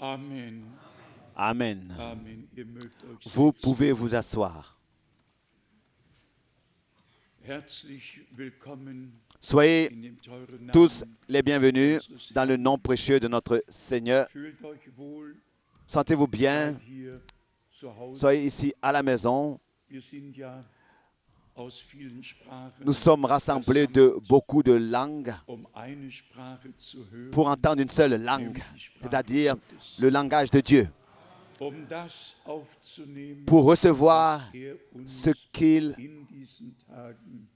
Amen. Amen. Amen. Ihr mögt euch Vous setzen. pouvez vous asseoir. Herzlich willkommen Soyez in dem teuren tous Namen. les bienvenus dans le nom précieux de notre Seigneur. Fühlt euch wohl, Sentez-vous bien. seid hier zu Hause. Soyez ici à la maison. Wir sind ja aus vielen Sprachen, Nous sommes rassemblés de beaucoup de langues eine Sprache zu hören, pour entendre une seule langue, c'est-à-dire le langage de Dieu, das aufzunehmen, pour recevoir was uns ce qu'il in diesen Tagen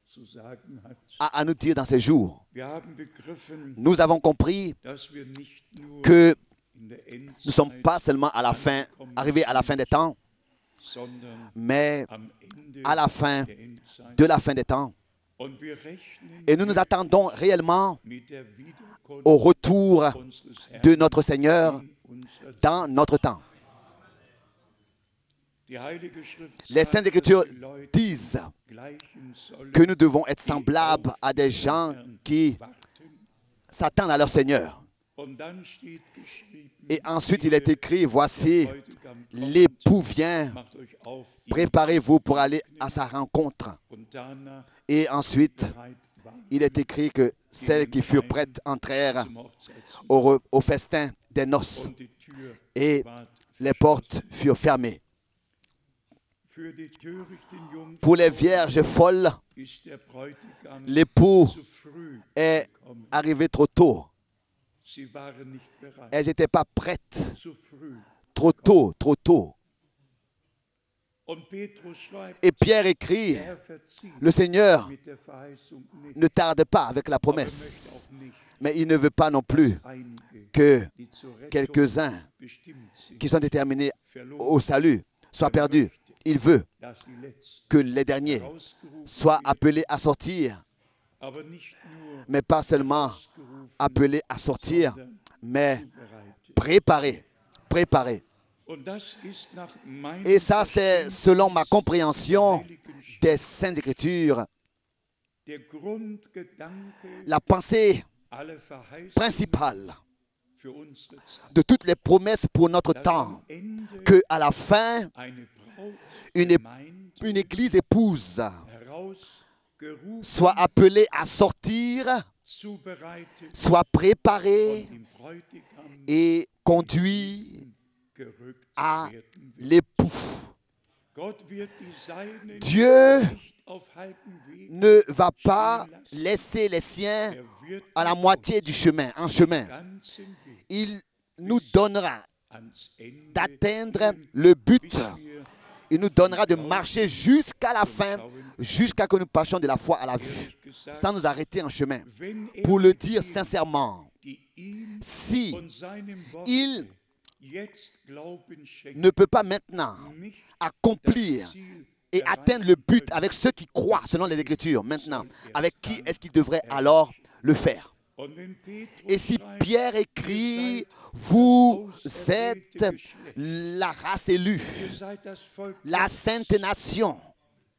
zu sagen hat. a à nous dire dans ces jours. Wir haben begriffen, Nous avons compris dass wir nicht nur que in der nous ne sommes Endzeit, pas seulement à la fin, arrivés à la fin des temps, sondern mais am Ende à la fin der Endzeit. de la fin des temps. Und wir rechnen Et nous nous attendons réellement mit der Wiederkunft au retour unseres de Herrn notre Seigneur in unserer Zeit. dans notre temps. Die Heilige Schrift Les sagt, Saintes Écritures dass die Leute disent gleichen sollen, que nous devons être semblables à des gens qui warten. s'attendent à leur Seigneur. Und dann steht geschrieben, Et ensuite, il est écrit, voici, der Bräutigam kommt, l'époux vient, macht euch auf, ihn préparez-vous pour aller à sa rencontre. und danach Et ensuite, bereit waren il est écrit que celles qui furent prêtes entrèrent zum Hochzeitsmahl. au festin des noces Und die Tür et ward les portes furent fermées. für die törichten Jungfrauen Pour les vierges folles, ist der Bräutigam l'époux zu früh est gekommen. arrivé trop tôt. Sie waren nicht bereit. Elles n'étaient pas prêtes. Zu früh. Trop tôt, trop tôt. Und Petrus schreibt, Et Pierre écrit, der Herr verzieht le Seigneur mit der Verheißung nicht, ne tarde pas avec la aber möchte promesse, auch nicht mais il ne veut pas non plus einige, que die zur Rettung quelques-uns bestimmt sind, qui sont déterminés verloren, au salut soient perdus. Il veut dass die Letzten que les derniers herausgerufen soient werden, appelés à sortir, aber nicht nur mais pas seulement herausgerufen, appelés à sortir, sondern mais zubereitet. préparés, préparés. Und das ist nach meinem Et ça, c'est selon ma compréhension Heiligen Schrift des Saintes Écritures, der Grundgedanke la pensée aller Verheißungen principale für unsere Zeit. de toutes les promesses pour notre Dass temps, am Ende que à la fin, eine Braut une, Gemeinde une église épouse herausgerufen, soit appelée à sortir, zubereitet soit préparée und dem Bräutigam et conduite gerückt à werden will. l'époux. Gott wird die Seinen Dieu nicht auf halbem Weg, ne va pas laisser les siens er wird à la moitié du chemin, en chemin. den ganzen Weg Il nous donnera ans Ende d'atteindre führen, le but. bis wir Il nous donnera de marcher jusqu'à la fin, jusqu'à que nous passions de la foi à la vue, ehrlich gesagt, sans nous arrêter en chemin. wenn er Pour le mit dire denen, sincèrement, die ihm si von seinem Wort il jetzt Glauben schenken, ne peut pas maintenant nicht accomplir das Ziel et atteindre le but avec ceux qui croient selon les Écritures, maintenant, avec qui est-ce qu'il devrait alors le faire? Und wenn Petrus Et si schreibt, Pierre écrit, vous êtes la race élue, ihr seid das Volk la Gottes, sainte nation,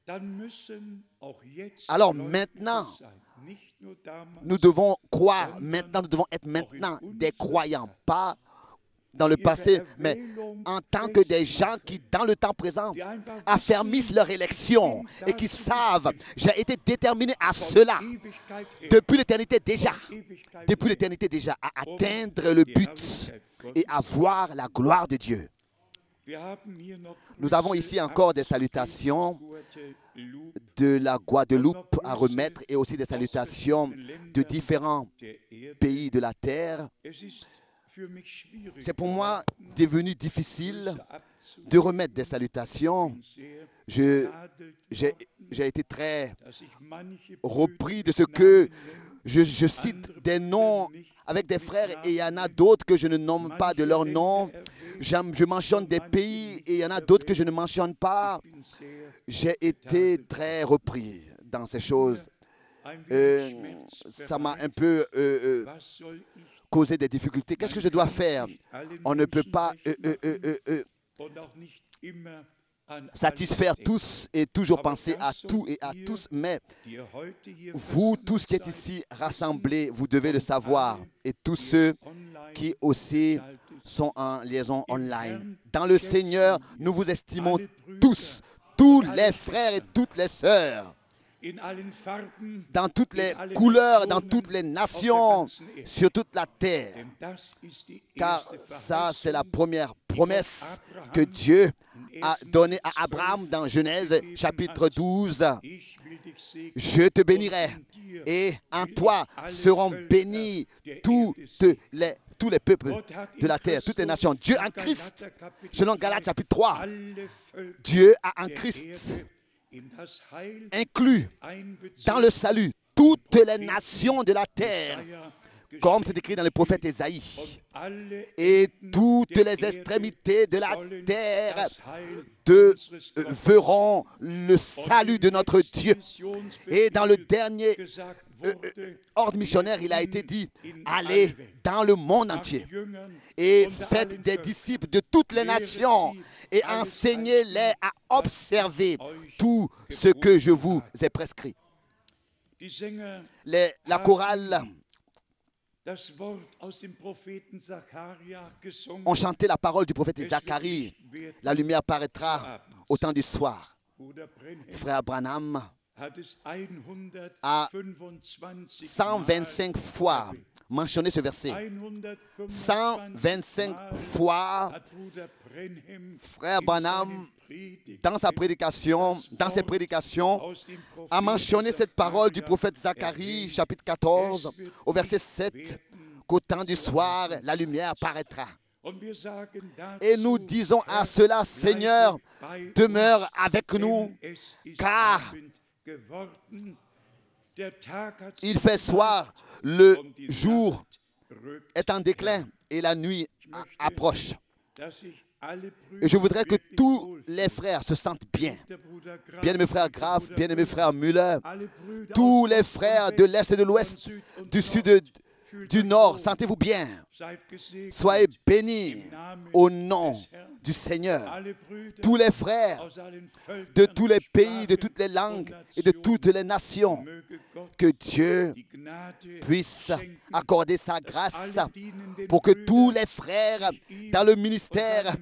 dann müssen auch jetzt alors Gläubige maintenant, sein. Nicht nur damals, nous devons croire maintenant, nous devons être maintenant des croyants, pas dans le passé, mais en tant que des gens qui, dans le temps présent, die einfach affermissent leur élection et qui savent, j'ai été déterminé à von cela Ewigkeit her, depuis l'éternité déjà, Ewigkeit depuis her, l'éternité déjà, à atteindre le die but Herrlichkeit Gottes. et à voir la gloire de Dieu. Wir haben hier noch Nous avons ici encore des salutations de la Guadeloupe à remettre et aussi des salutations de différents pays de la terre. C'est pour moi devenu difficile de remettre des salutations. J'ai été très repris de ce que je cite des noms avec des frères et il y en a d'autres que je ne nomme pas de leur nom. Je mentionne des pays et il y en a d'autres que je ne mentionne pas. J'ai été très repris dans ces choses. Ça m'a un peu causé des difficultés. Qu'est-ce que je dois faire? On ne peut pas satisfaire tous et toujours penser à tout et à tous, mais vous, tous qui êtes ici rassemblés, vous devez le savoir. Et tous ceux qui aussi sont en liaison online. Dans le Seigneur, nous vous estimons tous, tous les frères et toutes les sœurs, dans toutes les couleurs, dans toutes les nations, sur toute la terre. Car ça, c'est la première promesse que Dieu a donnée à Abraham dans Genèse chapitre 12. Je te bénirai et en toi seront bénis tous les peuples de la terre, toutes les nations. Dieu en Christ, selon Galates chapitre 3, Dieu a en Christ inclus dans le salut toutes les nations de la terre, comme c'est écrit dans le prophète Ésaïe. Et toutes les extrémités de la terre verront le salut de notre Dieu. Et dans le dernier ordre missionnaire, il a été dit, allez dans le monde entier et faites des disciples de toutes les nations et enseignez-les à observer tout ce que je vous ai prescrit. La chorale ont chanté la parole du prophète Zacharie. La lumière paraîtra au temps du soir. Frère Branham a 125 fois mentionné ce verset. 125 fois, Frère Branham, dans ses prédications, a mentionné cette parole du prophète Zacharie, chapitre 14, au verset 7, qu'au temps du soir, la lumière paraîtra. Et nous disons à cela, Seigneur, demeure avec nous, car il fait soir, le jour est en déclin et la nuit approche. Et je voudrais que tous les frères se sentent bien. Bien-aimé frère Graf, bien-aimé frère Müller, tous les frères de l'Est et de l'Ouest, du Sud du Nord, sentez-vous bien. Soyez bénis au nom du Seigneur. Tous les frères de tous les pays, de toutes les langues et de toutes les nations, que Dieu puisse accorder sa grâce pour que tous les frères dans le ministère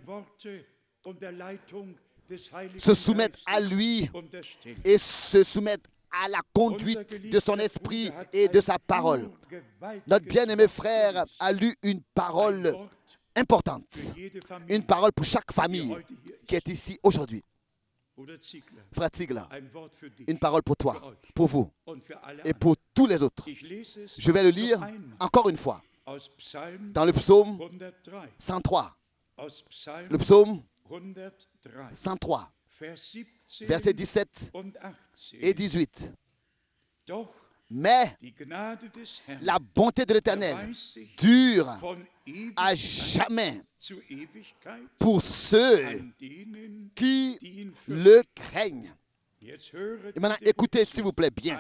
se soumettent à lui et se soumettent à la conduite de son esprit et de sa parole. Notre bien-aimé frère a lu une parole importante, une parole pour chaque famille qui est ici aujourd'hui. Frère Ziegler, une parole pour toi, pour vous et pour tous les autres. Je vais le lire encore une fois dans le psaume 103. Le psaume 103, versets 17 et 18. Mais la bonté de l'Éternel dure à jamais pour ceux qui le craignent. Et maintenant, écoutez s'il vous plaît bien.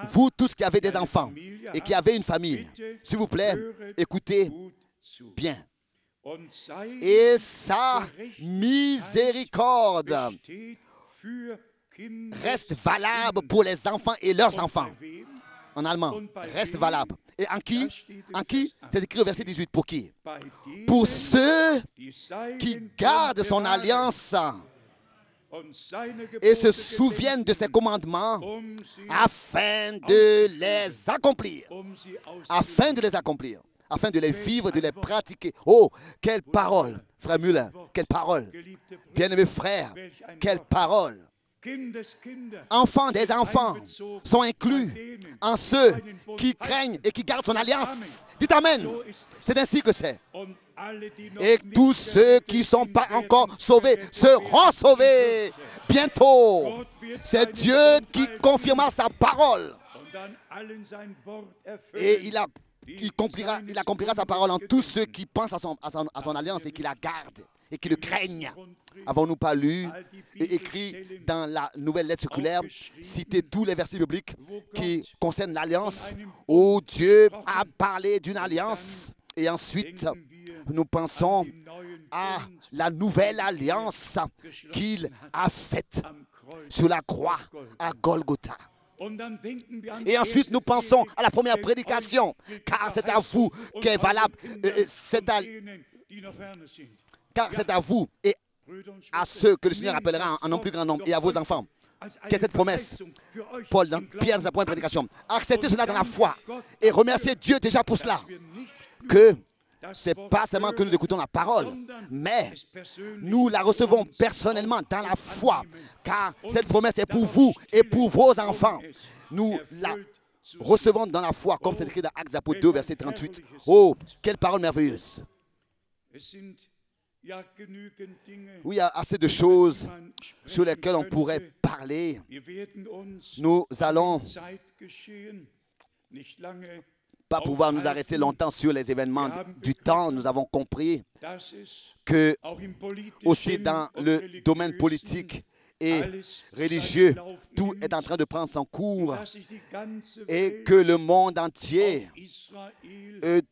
Vous tous qui avez des enfants et qui avez une famille, s'il vous plaît, écoutez bien. Et sa miséricorde reste valable pour les enfants et leurs enfants. En allemand, reste valable. Et en qui? En qui? C'est écrit au verset 18. Pour qui? Pour ceux qui gardent son alliance et se souviennent de ses commandements afin de les accomplir. Afin de les accomplir. Afin de les vivre, de les pratiquer. Oh, quelle parole, frère Müller, quelle parole. Bien-aimés frères, quelle parole. Enfants des enfants sont inclus en ceux qui craignent et qui gardent son alliance. Dites Amen. C'est ainsi que c'est. Et tous ceux qui ne sont pas encore sauvés seront sauvés bientôt. C'est Dieu qui confirma sa parole. Et il accomplira sa parole en tous ceux qui pensent à son alliance et qui la gardent et qui le craignent. Avons-nous pas lu et écrit dans la nouvelle lettre circulaire, cité tous les versets bibliques qui concernent l'alliance, où Dieu a parlé d'une alliance, et ensuite nous pensons à la nouvelle alliance qu'il a faite sur la croix à Golgotha. Et ensuite, nous pensons à la première prédication, car c'est à vous qu'est valable, car c'est à vous et à ceux que le Seigneur appellera en non plus grand nombre et à vos enfants. Quelle est cette promesse? Pierre, dans sa première prédication. Acceptez cela dans la foi et remerciez Dieu déjà pour cela. Que ce n'est pas seulement que nous écoutons la parole, mais nous la recevons personnellement dans la foi, car cette promesse est pour vous et pour vos enfants. Nous la recevons dans la foi, comme c'est écrit dans Actes des Apôtres 2, verset 38. Oh, quelle parole merveilleuse! Oui, il y a assez de choses sur lesquelles on pourrait parler. Nous allons pas pouvoir nous arrêter longtemps sur les événements du temps. Nous avons compris que aussi dans le domaine politique et religieux, tout est en train de prendre son cours et que le monde entier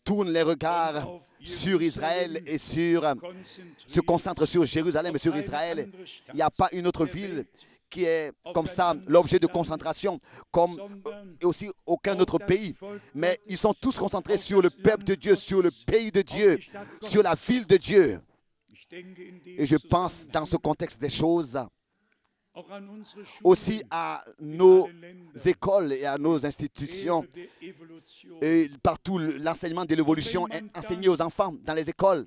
tourne les regards sur Israël et se concentre sur Jérusalem et sur Israël. Il n'y a pas une autre ville qui est comme ça l'objet de concentration, comme aussi aucun autre pays. Mais ils sont tous concentrés sur le peuple de Dieu, sur le pays de Dieu, sur la ville de Dieu. Et je pense dans ce contexte des choses aussi à nos écoles et à nos institutions. Et partout, l'enseignement de l'évolution est enseigné aux enfants dans les écoles.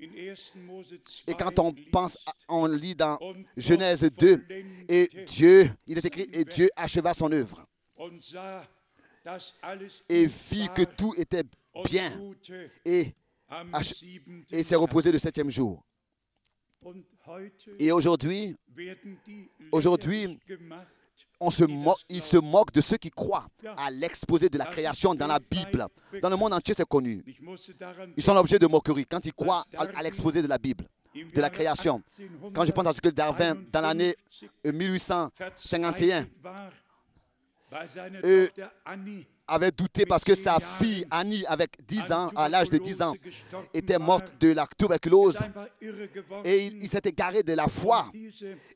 Et quand on pense, on lit dans Genèse 2, et Dieu, il est écrit, et Dieu acheva son œuvre. Et vit que tout était bien et s'est reposé le 7e jour. Et aujourd'hui, il se moque de ceux qui croient à l'exposé de la création dans la Bible. Dans le monde entier, c'est connu. Ils sont l'objet de moquerie quand ils croient à l'exposé de la Bible, de la création. Quand je pense à ce que Darwin, dans l'année 1851, avait douté parce que sa fille Annie, avec 10 ans, à l'âge de 10 ans, était morte de la tuberculose. Et il s'était égaré de la foi.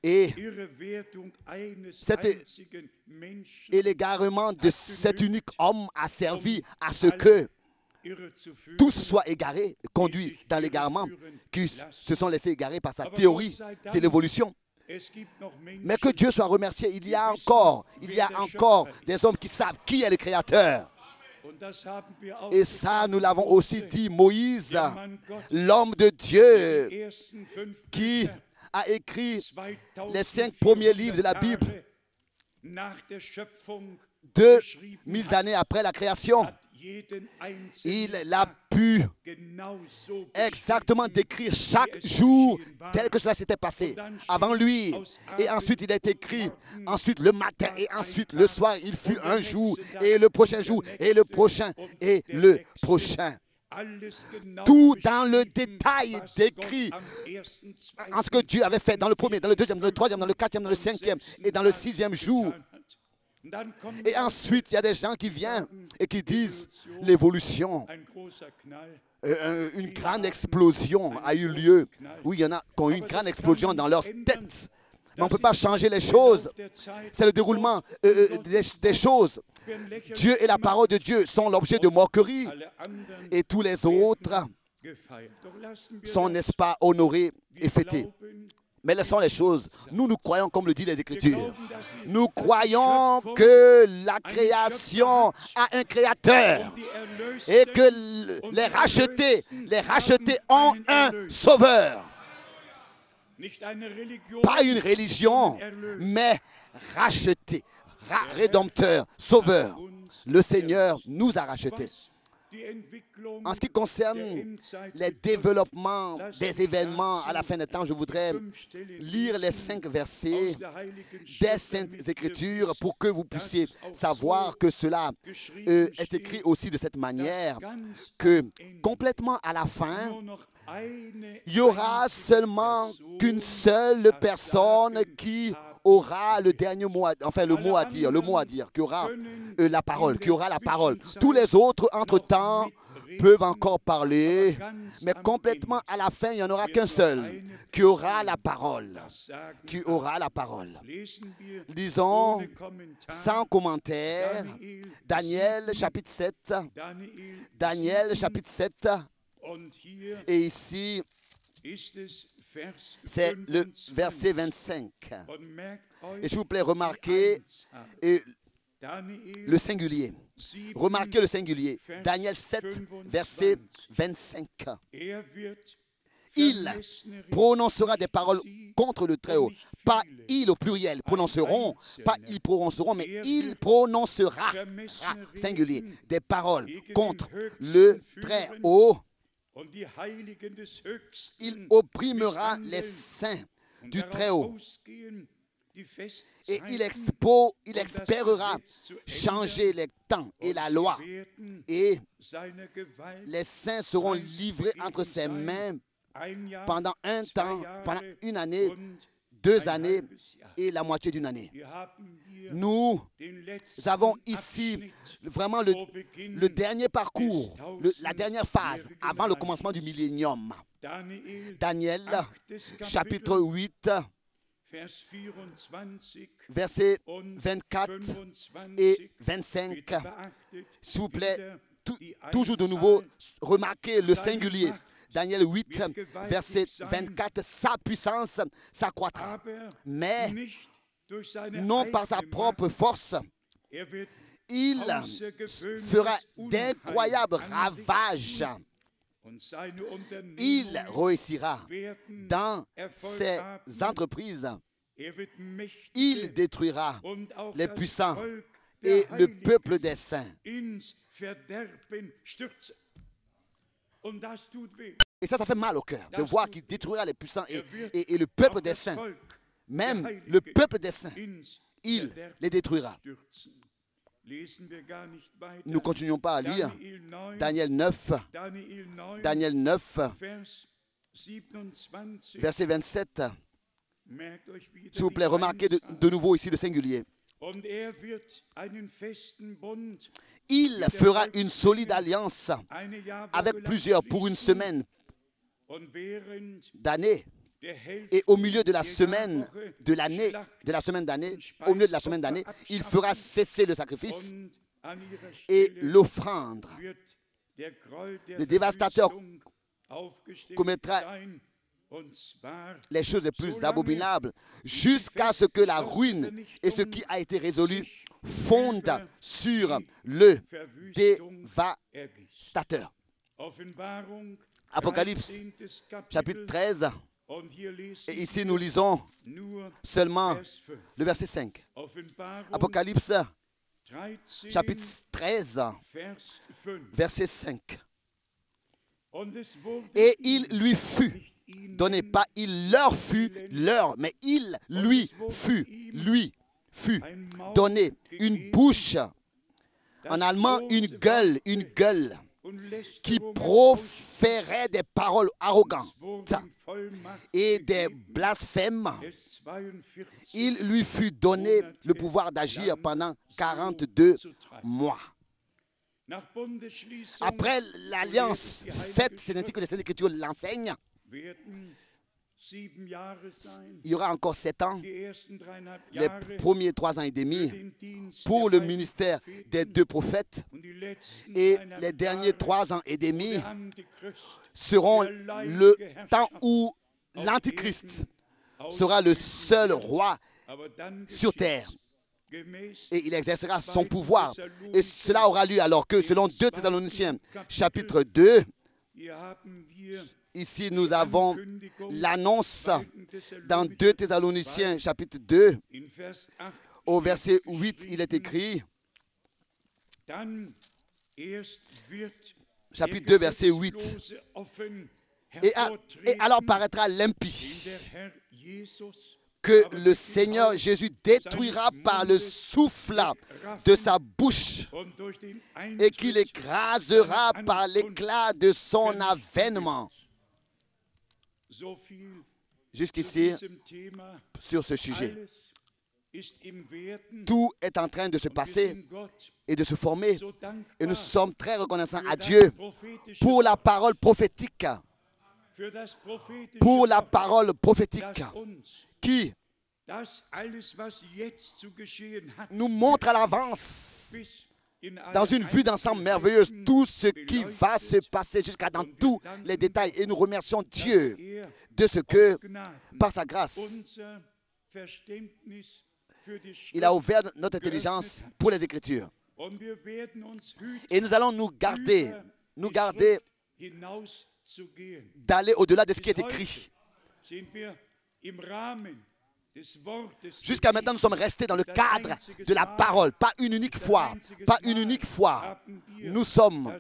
Et l'égarement de cet unique homme a servi à ce que tous soient égarés, conduits dans l'égarement, qui se sont laissés égarer par sa théorie de l'évolution. Mais que Dieu soit remercié, il y a encore des hommes qui savent qui est le Créateur. Et ça, nous l'avons aussi dit, Moïse, l'homme de Dieu, qui a écrit les 5 premiers livres de la Bible, 2000 années après la création. Il a pu exactement décrire chaque jour tel que cela s'était passé avant lui. Et ensuite, il a été écrit, ensuite le matin et ensuite le soir, il fut un jour et le prochain jour et le prochain et le prochain. Tout dans le détail décrit en ce que Dieu avait fait dans le premier, dans le deuxième, dans le troisième, dans le quatrième, dans le cinquième et dans le 6e jour. Et ensuite, il y a des gens qui viennent et qui disent l'évolution. Une grande explosion a eu lieu. Oui, il y en a qui ont eu une grande explosion dans leur tête. Mais on ne peut pas changer les choses. C'est le déroulement des choses. Dieu et la parole de Dieu sont l'objet de moquerie. Et tous les autres sont, n'est-ce pas, honorés et fêtés. Mais laissons les choses. Nous croyons comme le dit les Écritures. Nous croyons que la création a un créateur et que les rachetés ont un sauveur. Pas une religion, mais racheté, rédempteur, sauveur. Le Seigneur nous a rachetés. En ce qui concerne les développements des événements à la fin des temps, je voudrais lire les 5 versets des Saintes Écritures pour que vous puissiez savoir que cela est écrit aussi de cette manière, que complètement à la fin, il y aura seulement qu'une seule personne qui aura le dernier mot, enfin le mot à dire, qui aura la parole, Tous les autres, entre-temps, peuvent encore parler, mais complètement à la fin, il n'y en aura qu'un seul qui aura la parole. Qui aura la parole. Lisons sans commentaire Daniel chapitre 7. Daniel chapitre 7. Et ici, c'est le verset 25. Et s'il vous plaît, remarquez le singulier. Remarquez le singulier. Daniel 7, verset 25. Il prononcera des paroles contre le Très-Haut. Pas il au pluriel prononceront, pas ils prononceront, mais il prononcera, singulier, des paroles contre le Très-Haut. Il opprimera les saints du Très-Haut. Et il espérera changer les temps et la loi. Et les saints seront livrés entre ses mains pendant un temps, pendant une année, 2 années et la moitié d'une année. Nous avons ici vraiment le dernier parcours, la dernière phase avant le commencement du millénium. Daniel, chapitre 8, versets 24 et 25. S'il vous plaît, toujours de nouveau, remarquez le singulier. Daniel 8, verset 24, sa puissance s'accroîtra, mais non par sa propre force. Il fera d'incroyables ravages. Il réussira dans ses entreprises. Il détruira les puissants et le peuple des saints. Et ça fait mal au cœur de voir qu'il détruira les puissants et le peuple des saints. Même le peuple des saints, il les détruira. Nous ne continuons pas à lire. Daniel 9, verset 27. S'il vous plaît, remarquez de nouveau ici le singulier. Il fera une solide alliance avec plusieurs pour une semaine d'année. Et au milieu de la semaine de l'année, au milieu de la semaine d'année, il fera cesser le sacrifice et l'offrande. Le dévastateur commettra les choses les plus abominables jusqu'à ce que la ruine et ce qui a été résolu fondent sur le dévastateur. Apocalypse, chapitre 13. Et ici, nous lisons seulement le verset 5. Apocalypse, chapitre 13, verset 5. Et il lui fut donné, pas il leur fut, mais il lui fut donné une bouche, en allemand une gueule, qui proférait des paroles arrogantes et des blasphèmes. Il lui fut donné le pouvoir d'agir pendant 42 mois. Après l'alliance faite, c'est ainsi que les Saintes Écritures l'enseignent, il y aura encore 7 ans, les premiers 3 ans et demi pour le ministère des 2 prophètes, et les derniers 3 ans et demi seront le temps où l'Antichrist sera le seul roi sur terre. Et il exercera son pouvoir. Et cela aura lieu alors que, selon 2 Thessaloniciens, chapitre 2, ici nous avons l'annonce dans 2 Thessaloniciens, chapitre 2, au verset 8, il est écrit, chapitre 2, verset 8, et alors paraîtra l'impie, que le Seigneur Jésus détruira par le souffle de sa bouche et qu'il écrasera par l'éclat de son avènement. Jusqu'ici, sur ce sujet. Tout est en train de se passer et de se former. Et nous sommes très reconnaissants à Dieu pour la parole prophétique. Pour la parole prophétique qui nous montre à l'avance, dans une vue d'ensemble merveilleuse, tout ce qui va se passer jusqu'à dans tous les détails. Et nous remercions Dieu de ce que, par sa grâce, il a ouvert notre intelligence pour les Écritures. Et nous allons nous garder d'aller au-delà de ce qui est écrit. Jusqu'à maintenant, nous sommes restés dans le cadre de la parole. Pas une unique fois. Nous sommes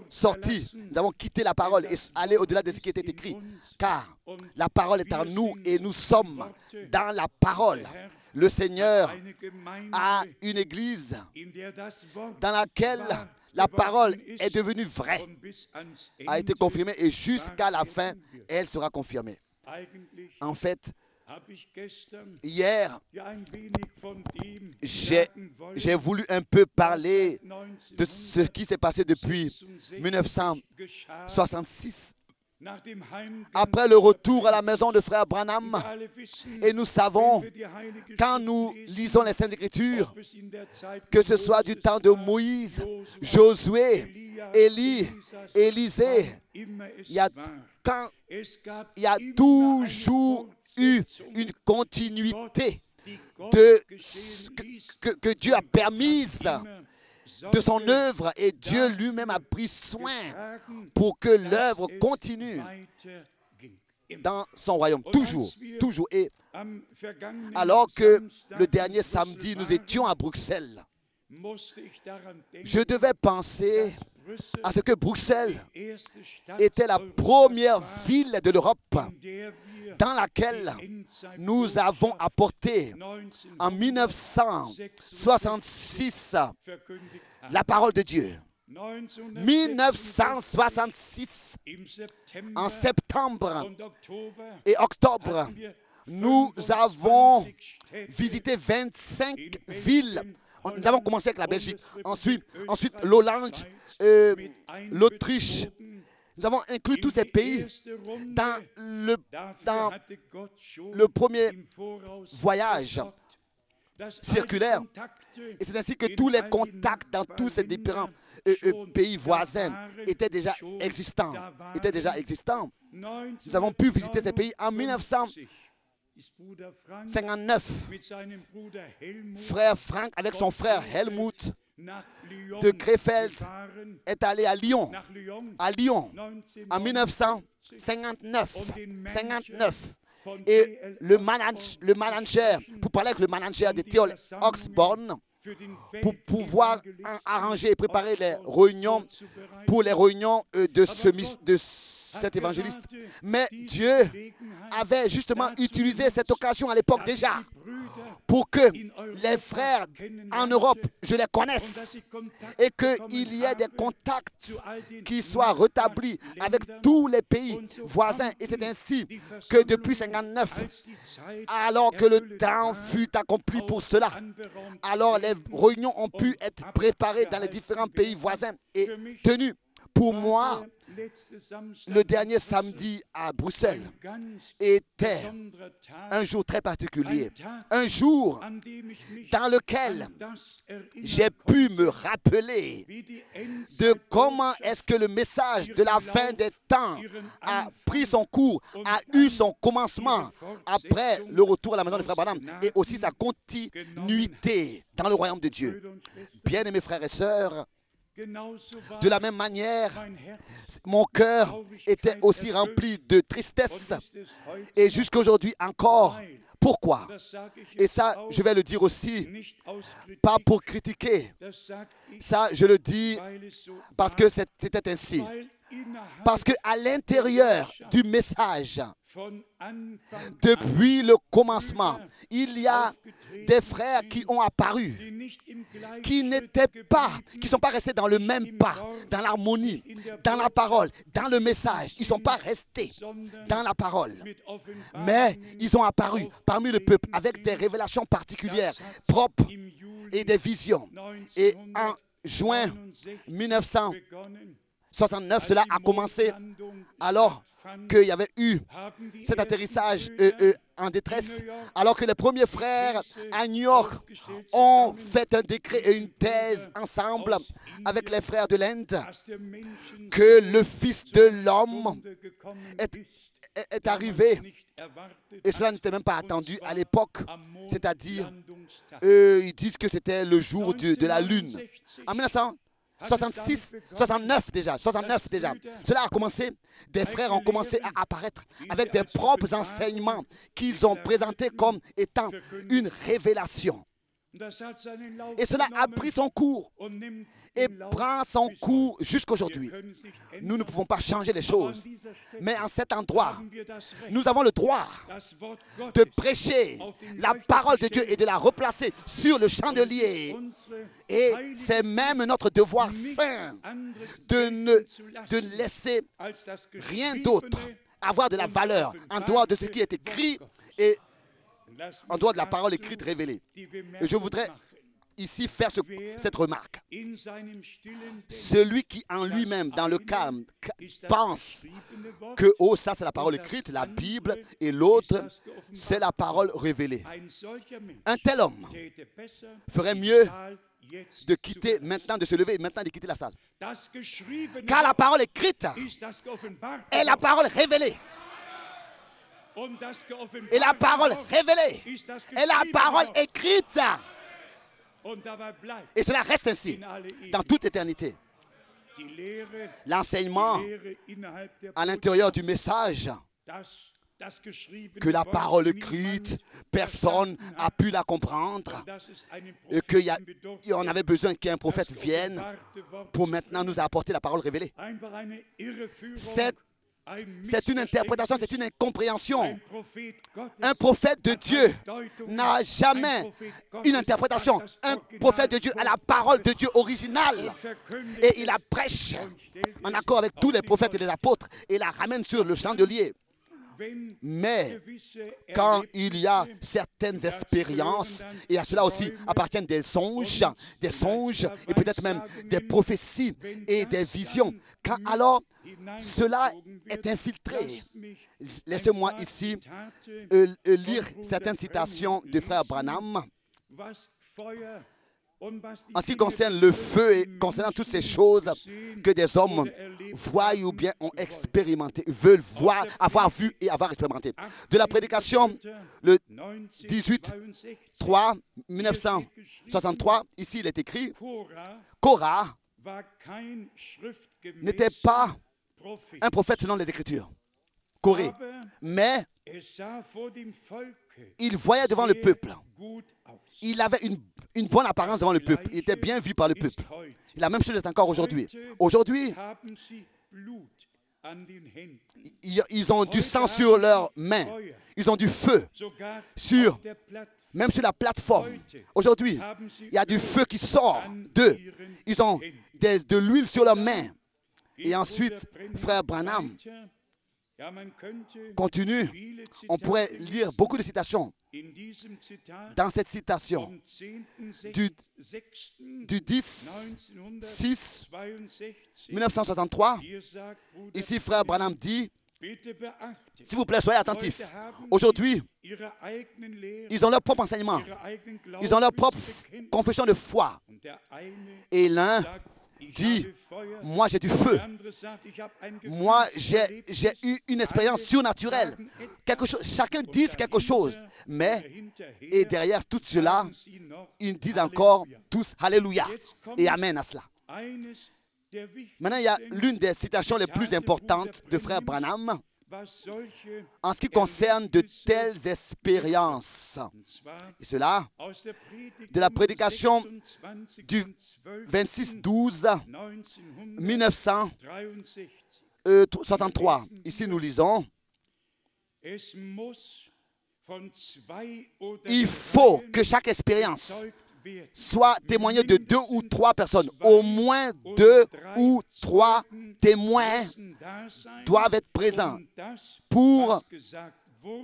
sortis. Nous avons quitté la parole et allé au-delà de ce qui était écrit. Car la parole est en nous et nous sommes dans la parole. Le Seigneur a une église dans laquelle la parole est devenue vraie, a été confirmée et jusqu'à la fin, elle sera confirmée. En fait, hier, j'ai voulu un peu parler de ce qui s'est passé depuis 1966. Après le retour à la maison de frère Branham, et nous savons, quand nous lisons les Saintes Écritures, que ce soit du temps de Moïse, Josué, Élie, Élisée, il y a toujours eu une continuité que Dieu a permise de son œuvre et Dieu lui-même a pris soin pour que l'œuvre continue dans son royaume. Toujours. Et alors que le dernier samedi, nous étions à Bruxelles, je devais penser à ce que Bruxelles était la première ville de l'Europe dans laquelle nous avons apporté en 1966 la parole de Dieu. 1966, en septembre et octobre, nous avons visité 25 villes. Nous avons commencé avec la Belgique, ensuite l'Hollande, l'Autriche. Nous avons inclus tous ces pays dans le premier voyage circulaire. Et c'est ainsi que tous les contacts dans tous ces différents pays voisins étaient déjà existants. Nous avons pu visiter ces pays en 1959. Frère Frank, avec son frère Helmut de Krefeld, est allé à Lyon, en 1959. Et le manager, pour parler avec le manager de Théol Oxborn, pour pouvoir arranger et préparer les réunions, pour les réunions de cet évangéliste. Mais Dieu avait justement utilisé cette occasion à l'époque déjà pour que les frères en Europe, je les connaisse et qu'il y ait des contacts qui soient rétablis avec tous les pays voisins. Et c'est ainsi que depuis 1959, alors que le temps fut accompli pour cela, alors les réunions ont pu être préparées dans les différents pays voisins et tenues. Pour moi, le dernier samedi à Bruxelles était un jour très particulier, un jour dans lequel j'ai pu me rappeler de comment est-ce que le message de la fin des temps a pris son cours, a eu son commencement après le retour à la maison de frère Branham et aussi sa continuité dans le royaume de Dieu. Bien-aimés frères et sœurs, de la même manière, mon cœur était aussi rempli de tristesse et jusqu'à aujourd'hui encore. Pourquoi? Et ça, je vais le dire aussi, pas pour critiquer. Ça, je le dis parce que c'était ainsi. Parce qu'à l'intérieur du message, depuis le commencement, il y a des frères qui ont apparu, qui n'étaient pas, qui ne sont pas restés dans le même pas, dans l'harmonie, dans la parole, dans le message. Ils ne sont pas restés dans la parole, mais ils ont apparu parmi le peuple avec des révélations particulières, propres et des visions. Et en juin 1969, cela a commencé alors qu'il y avait eu cet atterrissage en détresse, alors que les premiers frères à New York ont fait un décret et une thèse ensemble avec les frères de l'Inde que le Fils de l'homme est arrivé. Et cela n'était même pas attendu à l'époque, c'est-à-dire, ils disent que c'était le jour de la Lune. En 1966, 69 déjà. Cela a commencé, des frères ont commencé à apparaître avec des propres enseignements qu'ils ont présentés comme étant une révélation. Et cela a pris son cours et prend son cours jusqu'aujourd'hui. Nous ne pouvons pas changer les choses. Mais en cet endroit, nous avons le droit de prêcher la parole de Dieu et de la replacer sur le chandelier. Et c'est même notre devoir saint de ne laisser rien d'autre avoir de la valeur en dehors de ce qui est écrit et en dehors de la parole écrite révélée. Et je voudrais ici faire cette remarque. Celui qui en lui-même, dans le calme, pense que, oh, ça c'est la parole écrite, la Bible, et l'autre, c'est la parole révélée. Un tel homme ferait mieux de quitter maintenant, de se lever et maintenant de quitter la salle. Car la parole écrite est la parole révélée. Et la parole révélée est la parole écrite. Et cela reste ainsi dans toute éternité. L'enseignement à l'intérieur du message, que la parole écrite, personne n'a pu la comprendre, et qu'on avait besoin qu'un prophète vienne pour maintenant nous apporter la parole révélée. C'est une interprétation, c'est une incompréhension. Un prophète de Dieu n'a jamais une interprétation. Un prophète de Dieu a la parole de Dieu originale. Et il la prêche en accord avec tous les prophètes et les apôtres et la ramène sur le chandelier. Mais quand il y a certaines expériences, et à cela aussi appartiennent des songes et peut-être même des prophéties et des visions, quand alors cela est infiltré. Laissez-moi ici lire certaines citations du frère Branham. En ce qui concerne le feu et concernant toutes ces choses que des hommes voient ou bien ont expérimenté, veulent voir, avoir vu et avoir expérimenté. De la prédication, le 18-3-1963, ici il est écrit, Korah n'était pas un prophète selon les Écritures, Corée, mais il voyait devant le peuple. Il avait une bonne apparence devant le peuple. Il était bien vu par le peuple. La même chose est encore aujourd'hui. Aujourd'hui, ils ont du sang sur leurs mains. Ils ont du feu même sur la plateforme. Aujourd'hui, il y a du feu qui sort d'eux. Ils ont de l'huile sur leurs mains. Et ensuite, frère Branham continue. On pourrait lire beaucoup de citations. Dans cette citation du 10-6-1963, ici frère Branham dit, s'il vous plaît, soyez attentifs. Aujourd'hui, ils ont leur propre enseignement. Ils ont leur propre confession de foi. Et l'un dit, moi j'ai du feu. Moi j'ai eu une expérience surnaturelle. Chacun dit quelque chose. Mais, et derrière tout cela, ils disent encore tous Alléluia et Amen à cela. Maintenant, il y a l'une des citations les plus importantes de frère Branham en ce qui concerne de telles expériences. Et cela, de la prédication du 26-12-1963. Ici, nous lisons, il faut que chaque expérience soit témoignée de 2 ou 3 personnes. Au moins 2 ou 3 témoins doivent être présents pour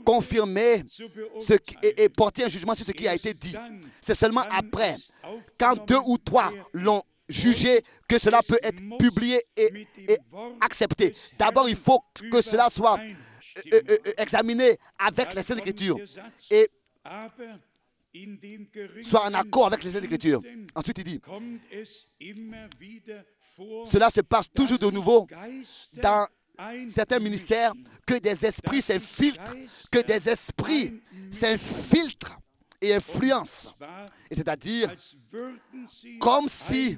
confirmer ce qui, et porter un jugement sur ce qui a été dit. C'est seulement après, quand 2 ou 3 l'ont jugé, que cela peut être publié et accepté. D'abord, il faut que cela soit examiné avec les Saintes Écritures et soit en accord avec les Saintes Écritures. Ensuite, il dit, cela se passe toujours de nouveau dans certains ministères, que des esprits s'infiltrent, et influencent. Et c'est-à-dire, comme si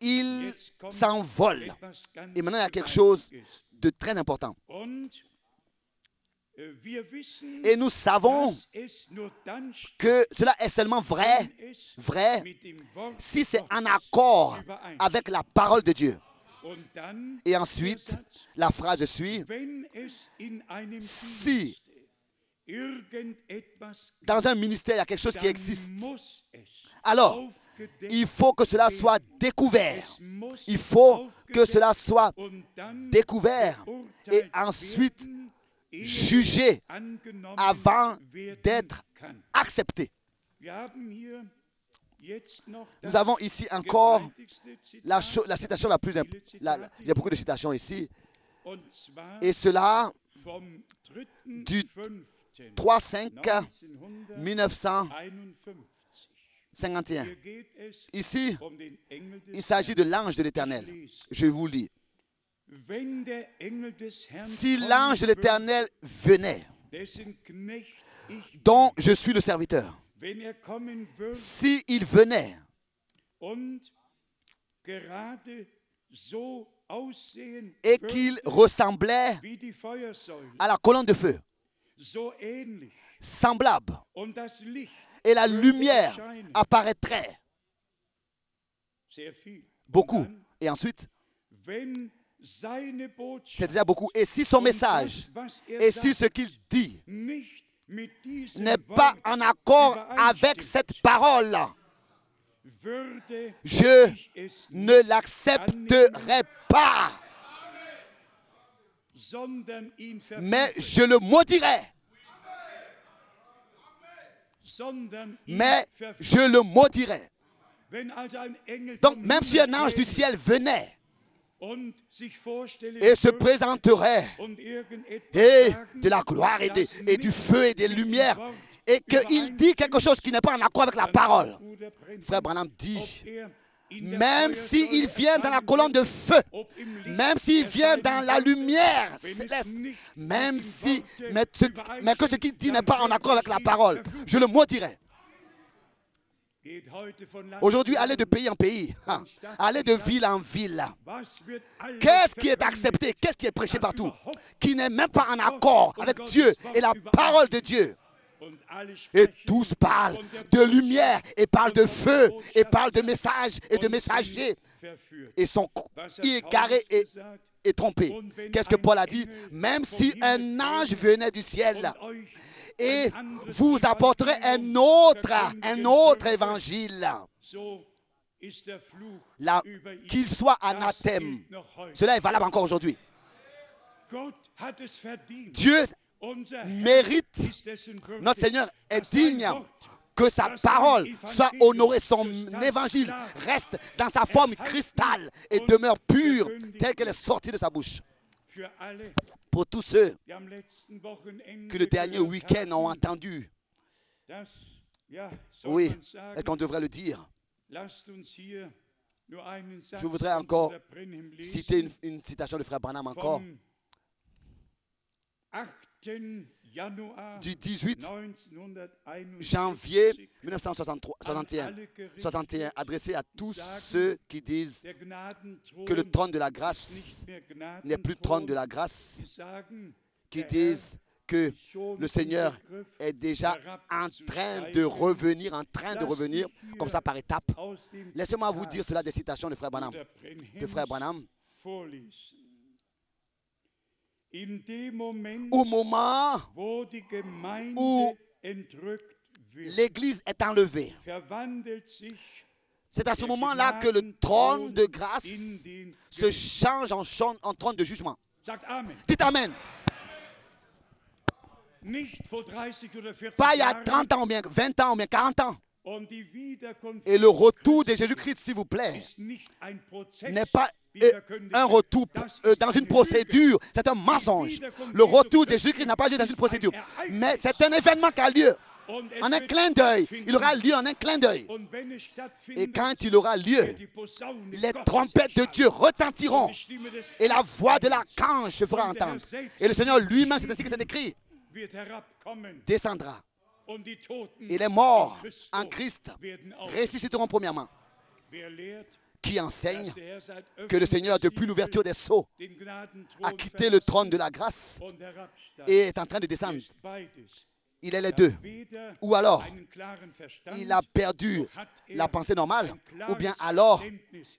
ils s'envolent. Et maintenant, il y a quelque chose de très important. Et nous savons que cela est seulement vrai si c'est en accord avec la parole de Dieu. Et ensuite, la phrase suit, si dans un ministère il y a quelque chose qui existe, alors il faut que cela soit découvert. Il faut que cela soit découvert et ensuite jugé avant d'être accepté. Nous avons ici encore la citation la plus importante. Il y a beaucoup de citations ici. Et cela du 3/5/1951. Ici, il s'agit de l'ange de l'Éternel. Je vous lis. Si l'ange de l'Éternel venait, dont je suis le serviteur, s'il venait et qu'il ressemblait à la colonne de feu, semblable, et la lumière apparaîtrait beaucoup. Et ensuite, c'est déjà beaucoup. Et si son message, et si ce qu'il dit n'est pas en accord avec cette parole, je ne l'accepterai pas, mais je le maudirai. Mais je le maudirai. Donc, même si un ange du ciel venait et se présenterait, et de la gloire et du feu et des lumières, et qu'il dit quelque chose qui n'est pas en accord avec la parole, Frère Branham dit, même s'il vient dans la colonne de feu, même s'il vient dans la lumière céleste, même si, mais que ce qu'il dit n'est pas en accord avec la parole, je le maudirai. Aujourd'hui, allez de pays en pays, allez de ville en ville. Qu'est-ce qui est accepté, qu'est-ce qui est prêché partout, qui n'est même pas en accord avec Dieu et la parole de Dieu? Et tous parlent de lumière, et parlent de feu, et parlent de messages et de messagers, et sont égarés et trompés. Qu'est-ce que Paul a dit? Même si un ange venait du ciel et vous apporterait un autre évangile, qu'il soit anathème. Cela est valable encore aujourd'hui. Dieu mérite, notre Seigneur est digne que sa parole soit honorée, son évangile reste dans sa forme cristal et demeure pure telle qu'elle est sortie de sa bouche. Pour tous ceux que le dernier week-end ont entendu, oui, et qu'on devrait le dire, je voudrais encore citer une citation de Frère Branham encore, du 18 janvier 1961, adressé à tous ceux qui disent que le trône de la grâce n'est plus le trône de la grâce, qui disent que le Seigneur est déjà en train de revenir, comme ça par étapes. Laissez-moi vous dire cela des citations de Frère Branham. au moment où l'Église est enlevée. C'est à ce moment-là que le trône de grâce se change en trône de jugement. Dites Amen. Pas il y a 30 ans ou bien 20 ans ou bien 40 ans. Et le retour de Jésus-Christ, s'il vous plaît, n'est pas un retour dans une procédure. C'est un mensonge. Le retour de Jésus-Christ n'a pas lieu dans une procédure. Mais c'est un événement qui a lieu. En un clin d'œil. Il aura lieu en un clin d'œil. Et quand il aura lieu, les trompettes de Dieu retentiront. Et la voix de l'archange se fera entendre. Et le Seigneur lui-même, c'est ainsi que c'est écrit, descendra. Et les morts en Christ ressusciteront premièrement. Qui enseigne que le Seigneur, depuis l'ouverture des sceaux, a quitté le trône de la grâce et est en train de descendre. Il est les deux. Ou alors, il a perdu la pensée normale, ou bien alors,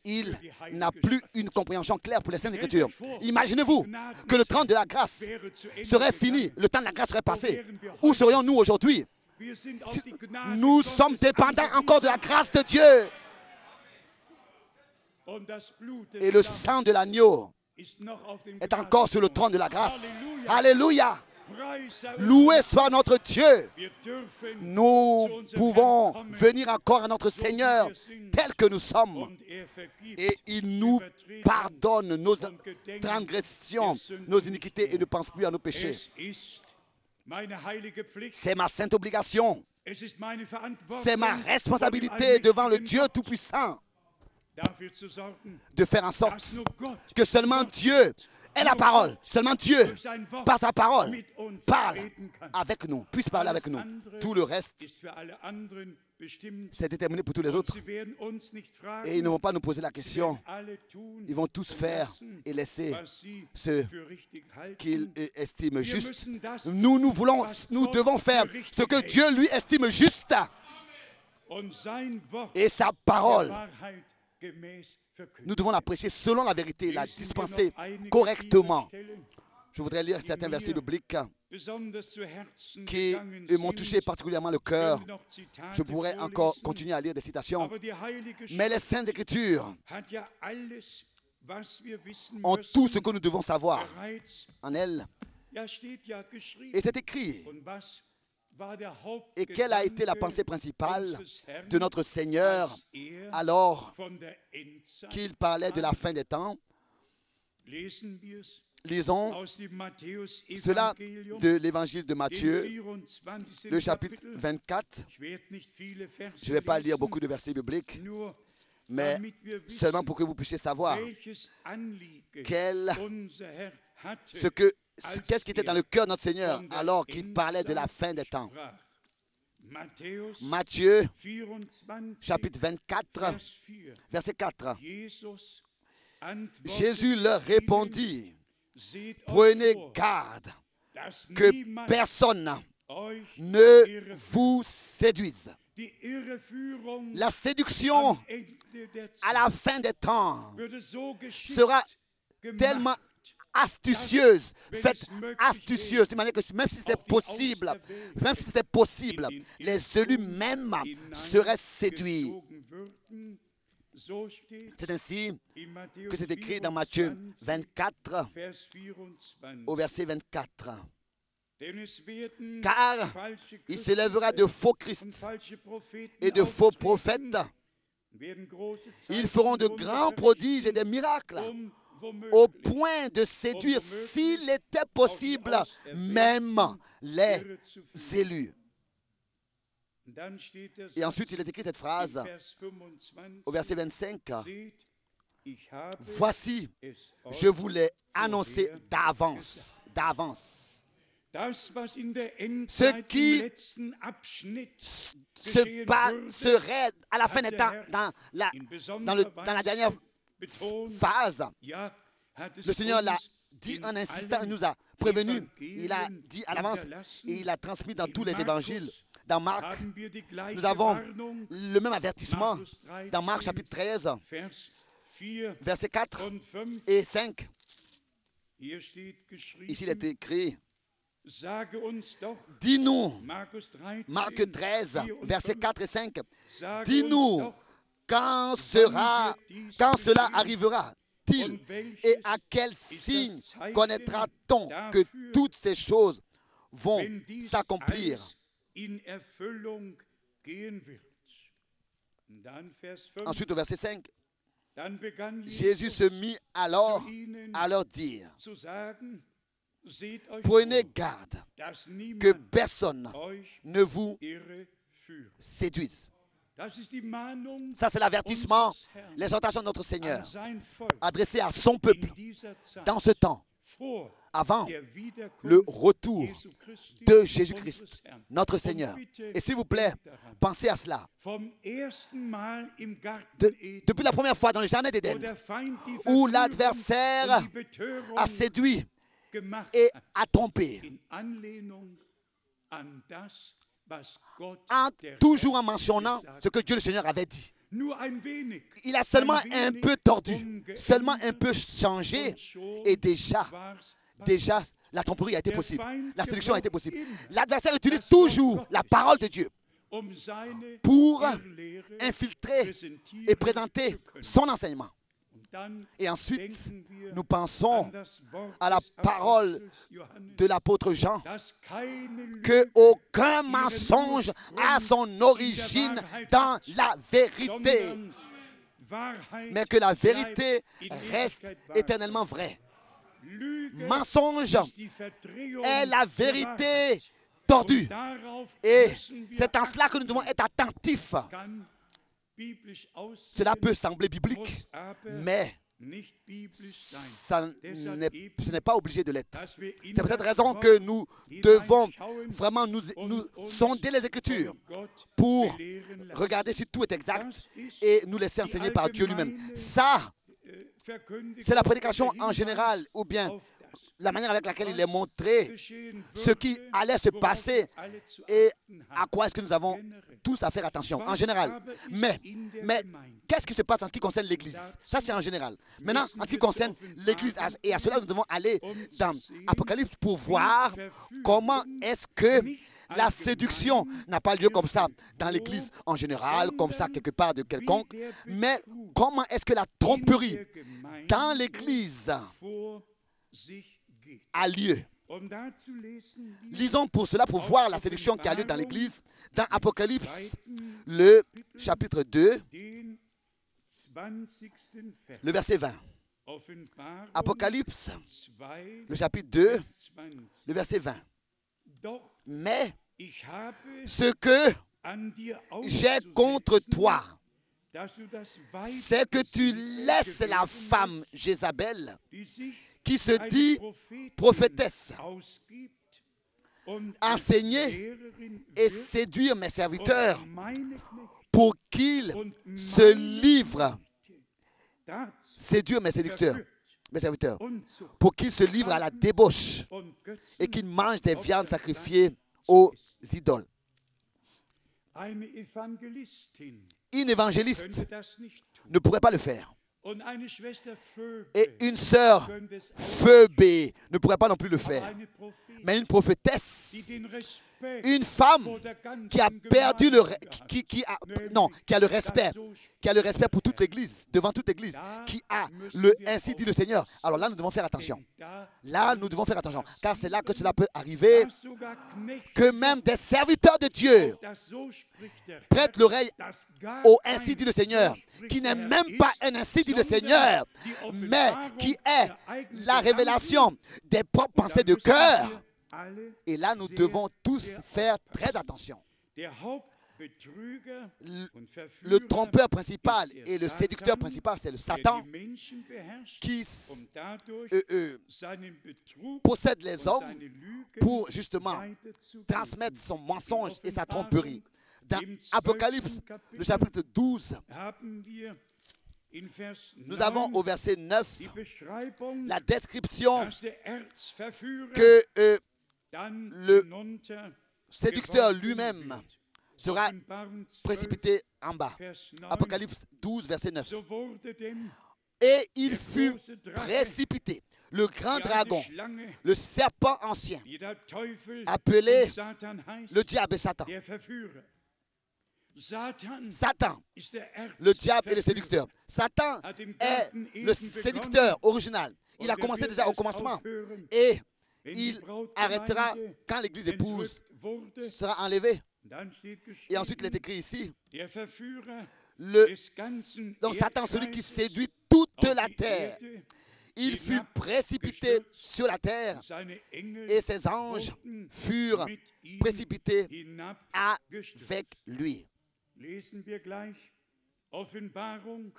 il n'a plus une compréhension claire pour les Saintes Écritures. Imaginez-vous que le trône de la grâce serait fini, le temps de la grâce serait passé. Où serions-nous aujourd'hui? Nous sommes dépendants encore de la grâce de Dieu. Et le sang de l'agneau est encore sur le trône de la grâce. Alléluia! Loué soit notre Dieu. Nous pouvons venir encore à notre Seigneur tel que nous sommes. Et il nous pardonne nos transgressions, nos iniquités et ne pense plus à nos péchés. C'est ma sainte obligation. C'est ma responsabilité devant le Dieu Tout-Puissant de faire en sorte que seulement Dieu est la parole. Seulement Dieu, par sa parole, parle avec nous, puisse parler avec nous. Tout le reste, c'est déterminé pour tous les autres. Et ils ne vont pas nous poser la question. Ils vont tous faire et laisser ce qu'ils estiment juste. Nous devons faire ce que Dieu lui estime juste. Et sa parole, nous devons la prêcher selon la vérité, la dispenser correctement. Je voudrais lire certains versets bibliques qui m'ont touché particulièrement le cœur. Je pourrais encore continuer à lire des citations. Mais les Saintes Écritures ont tout ce que nous devons savoir en elles. Et c'est écrit. Et quelle a été la pensée principale de notre Seigneur alors qu'il parlait de la fin des temps? Lisons cela de l'évangile de Matthieu, le chapitre 24. Je ne vais pas lire beaucoup de versets bibliques, mais seulement pour que vous puissiez savoir qu'est-ce qui était dans le cœur de notre Seigneur alors qu'il parlait de la fin des temps. Matthieu, chapitre 24, verset 4. Jésus leur répondit, « Prenez garde que personne ne vous séduise. » La séduction à la fin des temps sera tellement astucieuse, faite astucieuse, de manière que même si c'était possible, les élus même seraient séduits. C'est ainsi que c'est écrit dans Matthieu 24, au verset 24. Car il s'élèvera de faux Christ et de faux prophètes. Ils feront de grands prodiges et des miracles, au point de séduire, s'il était possible, même les élus. Et ensuite, il est écrit cette phrase au verset 25. Voici, je vous l'ai annoncé d'avance. Ce qui se passerait à la fin des temps, dans la dernière phase. Le Seigneur l'a dit en insistant, il nous a prévenus, il a dit à l'avance et il a transmis dans tous les évangiles. Dans Marc, nous avons le même avertissement dans Marc chapitre 13, versets 4 et 5. Hier steht Ici, il est geschrieben, écrit, sage uns doch, dis-nous, Markus 13, Marc 13, 4 und versets 5, 4 et 5, sage uns dis-nous doch, quand dies cela geschehen arrivera-t-il und welches et à quel ist das signe Zeichen connaîtra-t-on que dafür, toutes ces choses vont wenn dies s'accomplir. alles in Erfüllung gehen wird. Und dann Vers 5, Ensuite, au verset 5, dann begann Jésus Jesus se mit alors zu ihnen à leur dire, zu sagen, seht euch prenez vor, garde dass que niemand personne euch ne vous irreführe. séduise. Das ist die Mahnung Ça, c'est l'avertissement, unseres Herrn l'exhortation de notre an Seigneur, sein Volk adressée à son in peuple dieser Zeit, dans ce temps, vor avant der Wiederkunft le retour Jesu Christi, de unseres Jésus-Christ, Herrn. notre Und Seigneur. bitte Et s'il vous plaît, denkt daran, pensez à cela. vom ersten Mal im Garten Eden, Depuis la première fois dans le jardin wo d'Éden, der Feind die où Verführung l'adversaire und die Betörung a séduit gemacht et hat, a trompé, in Anlehnung an das, was Gott, der toujours en Herr, mentionnant gesagt ce que Dieu le Seigneur avait dit. nur ein wenig, Il a seulement ein un wenig peu tordu, umgeändert seulement un peu changé, und schon et déjà war's la tromperie a été Der possible. Feind La séduction a été gebraucht possible. immer L'adversaire utilise das Wort toujours Gottes, la parole de Dieu um seine pour Irrlehre infiltrer präsentieren et présenter zu können. son enseignement. Und dann Et ensuite, denken wir nous pensons an das Wort à la des parole Apostels Johannes, de l'apôtre Jean, dass keine que Lüge aucun mensonge a son origine dans la vérité, sondern Wahrheit mais que la bleibt vérité in reste Ewigkeit wahr. éternellement vraie. Lüge Mensonge ist die Verdrehung est la der vérité Wahrheit. tordue. Und darauf Et müssen wir c'est en cela que nous devons être attentifs. kann biblisch aussehen, Cela peut sembler biblique, muss aber mais nicht biblisch sein. ce n'est pas obligé de l'être. Dass wir in C'est peut-être das raison Wort que nous devons hineinschauen vraiment nous und uns sonder les Écritures von Gott pour belehren lassen. regarder si tout est exact Das ist et nous laisser enseigner par Dieu lui-même. Ça, Verkündigung c'est la prédication der en Hinweis général, ou bien auf das la manière avec laquelle il est montré geschehen ce qui würde, allait se worauf passer wir alle zu et achten à haben. quoi est-ce que nous avons tous à faire attention, en général. Mais qu'est-ce qui se passe en ce qui concerne l'Église? Ça, c'est en général. Maintenant, en ce qui concerne l'Église, et à cela, nous devons aller dans Apocalypse pour voir comment est-ce que la séduction n'a pas lieu comme ça dans l'Église en général, comme ça quelque part de quelconque, mais comment est-ce que la tromperie dans l'Église vor sich geht. a lieu. Dazu lesen wir Lisons pour cela, pour voir la séduction qui a lieu dans l'Église, dans Apocalypse, le chapitre 2, den 20. Vers. le verset 20. Offenbarung Apocalypse, 2, le chapitre 2, 20. le verset 20. Doch Mais ich habe ce que an dir j'ai contre auszusetzen, toi, dass du das Weib c'est que des tu Jezabel laisses la gewesen femme Jézabel, die sich qui se eine dit Prophetin prophétesse, ausgibt und enseigner als Lehrerin et wirkt séduire mes serviteurs und meine Knechte pour qu'ils und se meine livrent, dazu séduire mes séducteurs, verführt mes serviteurs, und so pour qu'ils se livrent à la débauche und et Götzen qu'ils mangent des auf viandes das sacrifiées Dach aux zu essen. idoles. Eine Evangelistin Une évangéliste könnte das nicht tun. ne pourrait pas le faire. Und eine Schwester Phoebe Et une sœur, könnte es auch Phoebe, ne pourrait pas non plus le nicht. faire. Aber eine Prophetin, Mais une die prophétesse, den Respekt une femme vor der ganzen qui a perdu le, Gemeinde hat, qui a, non, qui a le respect, qui a le respect pour toute l'Église, devant toute l'Église, qui a le ainsi dit le Seigneur. Alors là, nous devons faire attention. denn da Là, nous devons faire attention, car c'est là que cela peut arriver, dass sogar Knechte que même des serviteurs de Dieu das so spricht der prêtent Herr, l'oreille dass gar au kein ainsi dit le Seigneur, so spricht qui n'est der même Herr pas ist, un ainsi dit le sondern Seigneur, die mais Offenbarung qui est der eigenen la révélation des propres Gedanken. pensées de Und dann cœur. müssen wir alle Et là, nous sehr, devons tous sehr faire aufpassen. très attention. Der Hauptbetrüger und Verführer Le trompeur principal ist der et le Satan, séducteur principal, c'est le der Satan die Menschen beherrscht, qui um dadurch possède seinen Betrug les und hommes seine Lügen pour justement weiterzugeben. transmettre son mensonge et sa tromperie. Dans Im 12. Apocalypse, le chapitre 12, haben wir in Vers nous avons 9 au verset 9 die Beschreibung, la description dass der Erzverführer que dann le hinunter séducteur geworfen lui-même wird. sera Offenbarung 12, précipité en bas. Vers 9. Apocalypse 12, verset 9. So wurde dem Et il der fut große Drache précipité. le grand die alte dragon, Schlange, le serpent ancien, die der Teufel appelé und Satan heißt, le diable et Satan. der Verführer. Satan Satan, ist der le diable et le Erzverführer. séducteur. Satan Hat im est Garten le Eden séducteur begonnen. original. Il a Und er commencé wird déjà au erst commencement. aufhören, Et wenn die il arrêtera Brautgemeinde quand l'église épouse entrückt wurde. sera enlevée. Dann steht Et ensuite, il est geschrieben, écrit ici, der Verführer le, des ganzen donc Satan, celui qui Erdkreises séduit toute auf la die terre, Erde, il fut précipité sur la terre seine Engel et ses anges wurden furent mit ihm précipités hinabgestürzt. avec lui. Lesen wir gleich Offenbarung,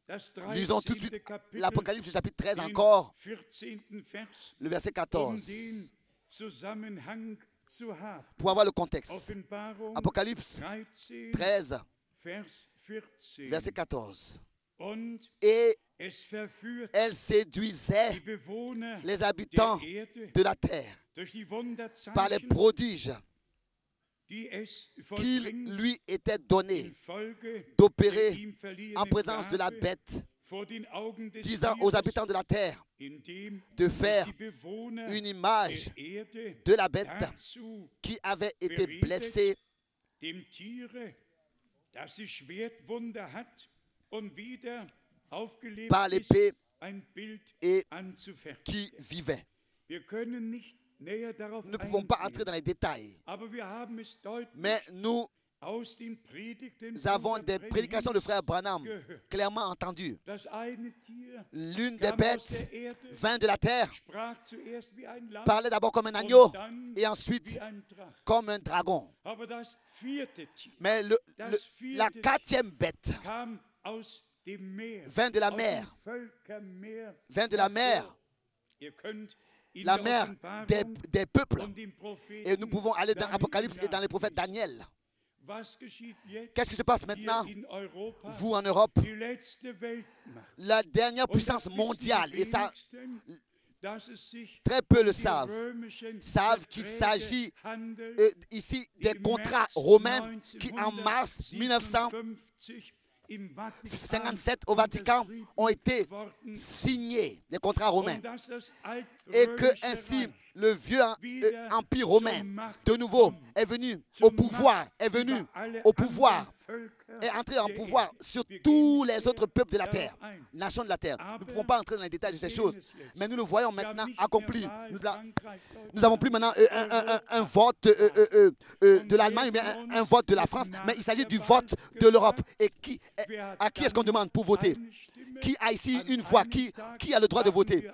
das Lisons tout de 13. suite Kapitel, l'Apocalypse chapitre 13 den encore, 14. Vers, le verset um 14, den Zusammenhang zu haben. pour avoir le contexte. Offenbarung Apocalypse 13, 13, Vers 14. verset 14. Und Et es verführt elle séduisait die Bewohner les habitants der Erde de la terre durch die par les Wunderzeichen, prodiges die es qu'il vollbringt lui était donné infolge d'opérer der ihm verliehenen en présence de la Gabe bête, vor den Augen des disant aux Tieres, habitants de la terre indem de es faire die Bewohner une image der Erde de la bête dazu qui avait été blessée dem Tiere, das die Schwertwunde hat und wieder aufgelebt par ist, l'épée ein Bild et anzufertigen. qui vivait. Wir können nicht näher darauf Nous ne pouvons pas entrer eingehen, dans les détails, aber wir haben es deutlich mais nous aus den Predigten avons Bruder des Branhams prédications de frère Branham gehört. clairement entendues. Das eine Tier L'une des kam aus bêtes der Erde, vint de la terre, sprach zuerst wie ein Lamm parlait d'abord comme un agneau und dann et ensuite wie ein Drache. comme un dragon. Aber das vierte Tier Mais la quatrième bête kam aus dem Meer, vint de la aus mer, dem Völkermeer vint de la mer, hervor. Ihr könnt in la der mer Offenbarung des peuples. und dem Propheten Et nous pouvons aller dans Daniel Apocalypse et dans les prophètes nachlesen. Daniel. Was geschieht jetzt Qu'est-ce qui se passe hier maintenant, in Europa? vous en Europe? Die letzte Weltmacht. La dernière Und puissance das wissen mondiale, die et ça, wenigsten, dass es sich très peu le die savent, römischen savent qu'il Verträge s'agit handelt, ici die des im contrats März romains qui, en mars 1957 im Vatikan 1957 au Vatican unterschrieben ont été worden, signés, les contrats romains. und dass das Et que altrömische ainsi Reich le vieux empire romain de nouveau est venu au pouvoir, über alle au pouvoir, anderen Völker est entré en der pouvoir Erde. sur Wir tous gehen les nicht autres näher peuples de la darauf terre, ein. nations de la terre. Nous ne Aber pouvons pas entrer dans les détails de ces choses, mais nous le voyons maintenant accompli. Nous n'avons plus maintenant un vote de l'Allemagne, ou bien un vote de la France, mais il s'agit du vote de l'Europe. Et à qui est-ce qu'on demande pour voter? Qui a ici une voix? Qui a le droit de voter?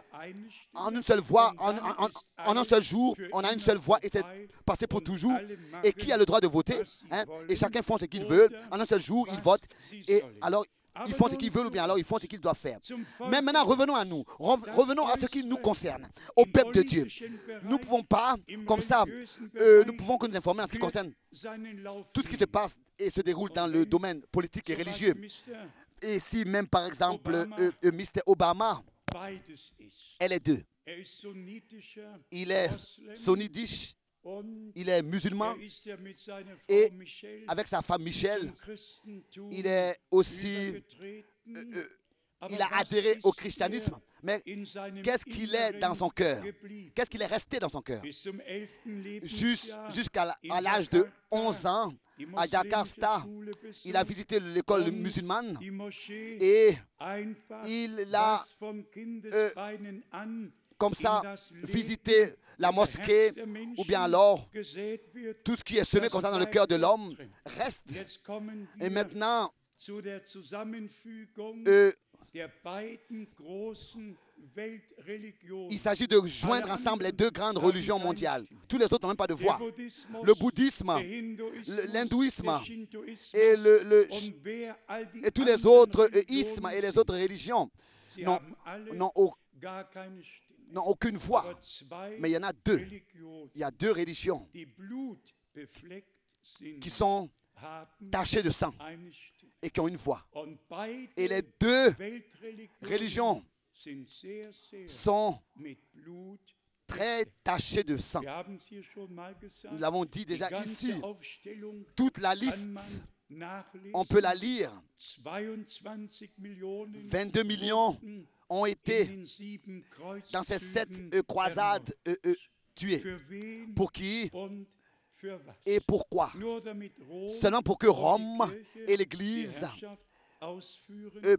En une seule voix, en un seul jour, on a une seule voix et c'est passé pour toujours. Et qui a le droit de voter? Et chacun fait ce qu'il veut. En un seul jour, ils votent. Et alors, ils font ce qu'ils veulent ou bien alors ils font ce qu'ils doivent faire. Mais maintenant, revenons à nous. Revenons à ce qui nous concerne, au peuple de Dieu. Nous ne pouvons pas, comme ça, nous pouvons que nous informer en ce qui concerne tout ce qui se passe et se déroule dans le domaine politique et religieux. Et si même, par exemple, Mr. Obama, elle est deux. Il est sunnidisch, il est musulman, et avec sa femme Michelle, il est aussi, il a adhéré au christianisme. Mais qu'est-ce qu'il est dans son cœur? Qu'est-ce qu'il est resté dans son cœur? Jusqu'à l'âge de 11 ans, à Jakarta, il a visité l'école musulmane et il a comme ça visité la mosquée ou bien alors tout ce qui est semé comme ça dans le cœur de l'homme reste. Et maintenant, il s'agit de joindre ensemble les deux grandes religions mondiales. Tous les autres n'ont même pas de voix. Le bouddhisme, l'hindouisme et tous les autres ismes et les autres religions n'ont aucune voix. Mais il y en a deux. Il y a deux religions qui sont tachées de sang et qui ont une voix. Et les deux religions sont très tachées de sang. Nous l'avons dit déjà ici. Toute la liste, on peut la lire. 22 millions ont été dans ces 7 croisades tués. Pour qui et pourquoi? Seulement pour que Rome et l'Église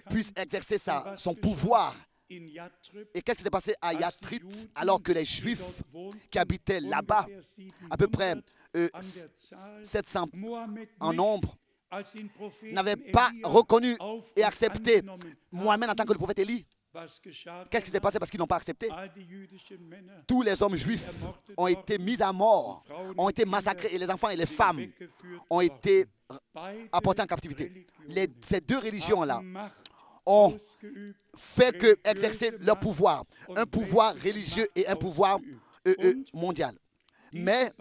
puissent exercer son pouvoir. Et qu'est-ce qui s'est passé à Yathrib alors que les Juifs qui habitaient là-bas, à peu près 700 en nombre, n'avaient pas reconnu et accepté Mohamed en tant que le prophète Élie? Qu'est-ce qui s'est passé parce qu'ils n'ont pas accepté? Tous les hommes juifs ont été mis à mort, ont été massacrés, et les enfants et les femmes ont été apportés en captivité. Ces 2 religions-là ont fait que exercer leur pouvoir, un pouvoir religieux et un pouvoir mondial. Mais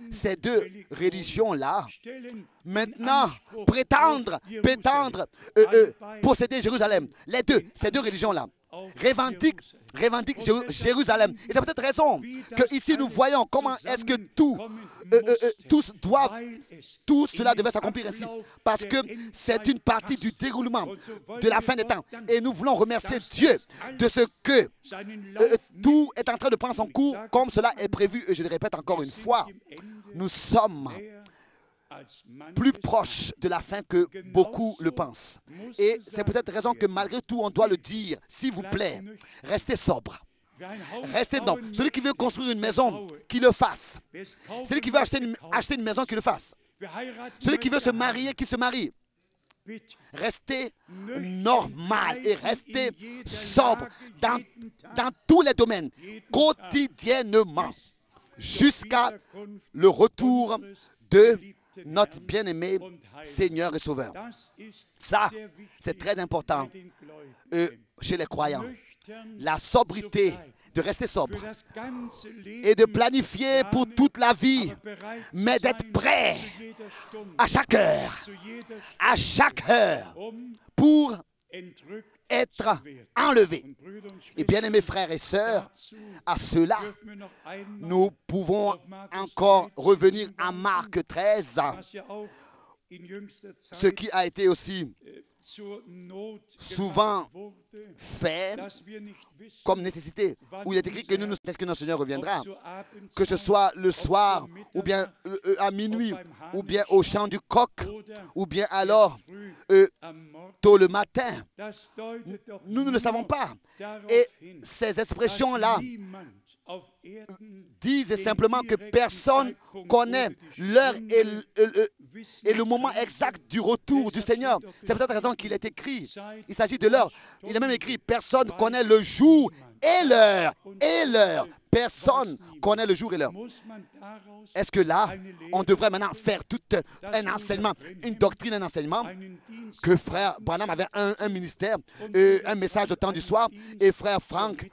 ces 2 religions-là, maintenant, prétendent posséder Jérusalem. Ces deux religions-là, revendiquent Jérusalem. Et c'est peut-être raison que ici nous voyons comment est-ce que tout cela devait s'accomplir ainsi. Parce que c'est une partie du déroulement de la fin des temps. Et nous voulons remercier Dieu de ce que tout est en train de prendre son cours comme cela est prévu. Et je le répète encore une fois, nous sommes plus proche de la fin que beaucoup le pensent. Et c'est peut-être raison que malgré tout, on doit le dire. S'il vous plaît, restez sobre. Restez dedans. Celui qui veut construire une maison, qu'il le fasse. Celui qui veut acheter une maison, qu'il le fasse. Celui qui veut se marier, qu'il se marie. Restez normal et restez sobre dans tous les domaines, quotidiennement, jusqu'à le retour de notre bien-aimé Seigneur et Sauveur. Ça, c'est très important chez les croyants. La sobriété, de rester sobre et de planifier pour toute la vie, mais d'être prêt à chaque heure, pour être enlevé. Et bien aimés frères et sœurs, à cela, nous pouvons encore revenir à Marc 13, ce qui a été aussi souvent fait comme nécessité, où il est écrit que nous, est-ce que notre Seigneur reviendra, que ce soit le soir, ou bien à minuit, ou bien au chant du coq, ou bien alors tôt le matin. Nous ne le savons pas. Et ces expressions-là disent simplement que personne connaît l'heure et le moment exact du retour du Seigneur. C'est peut-être la raison qu'il est écrit. Il s'agit de l'heure. Il est même écrit, personne connaît le jour et l'heure. Personne connaît le jour et l'heure. Est-ce que là, on devrait maintenant faire tout un enseignement, une doctrine, un enseignement, que frère Branham avait un ministère, un message au temps du soir, et frère Frank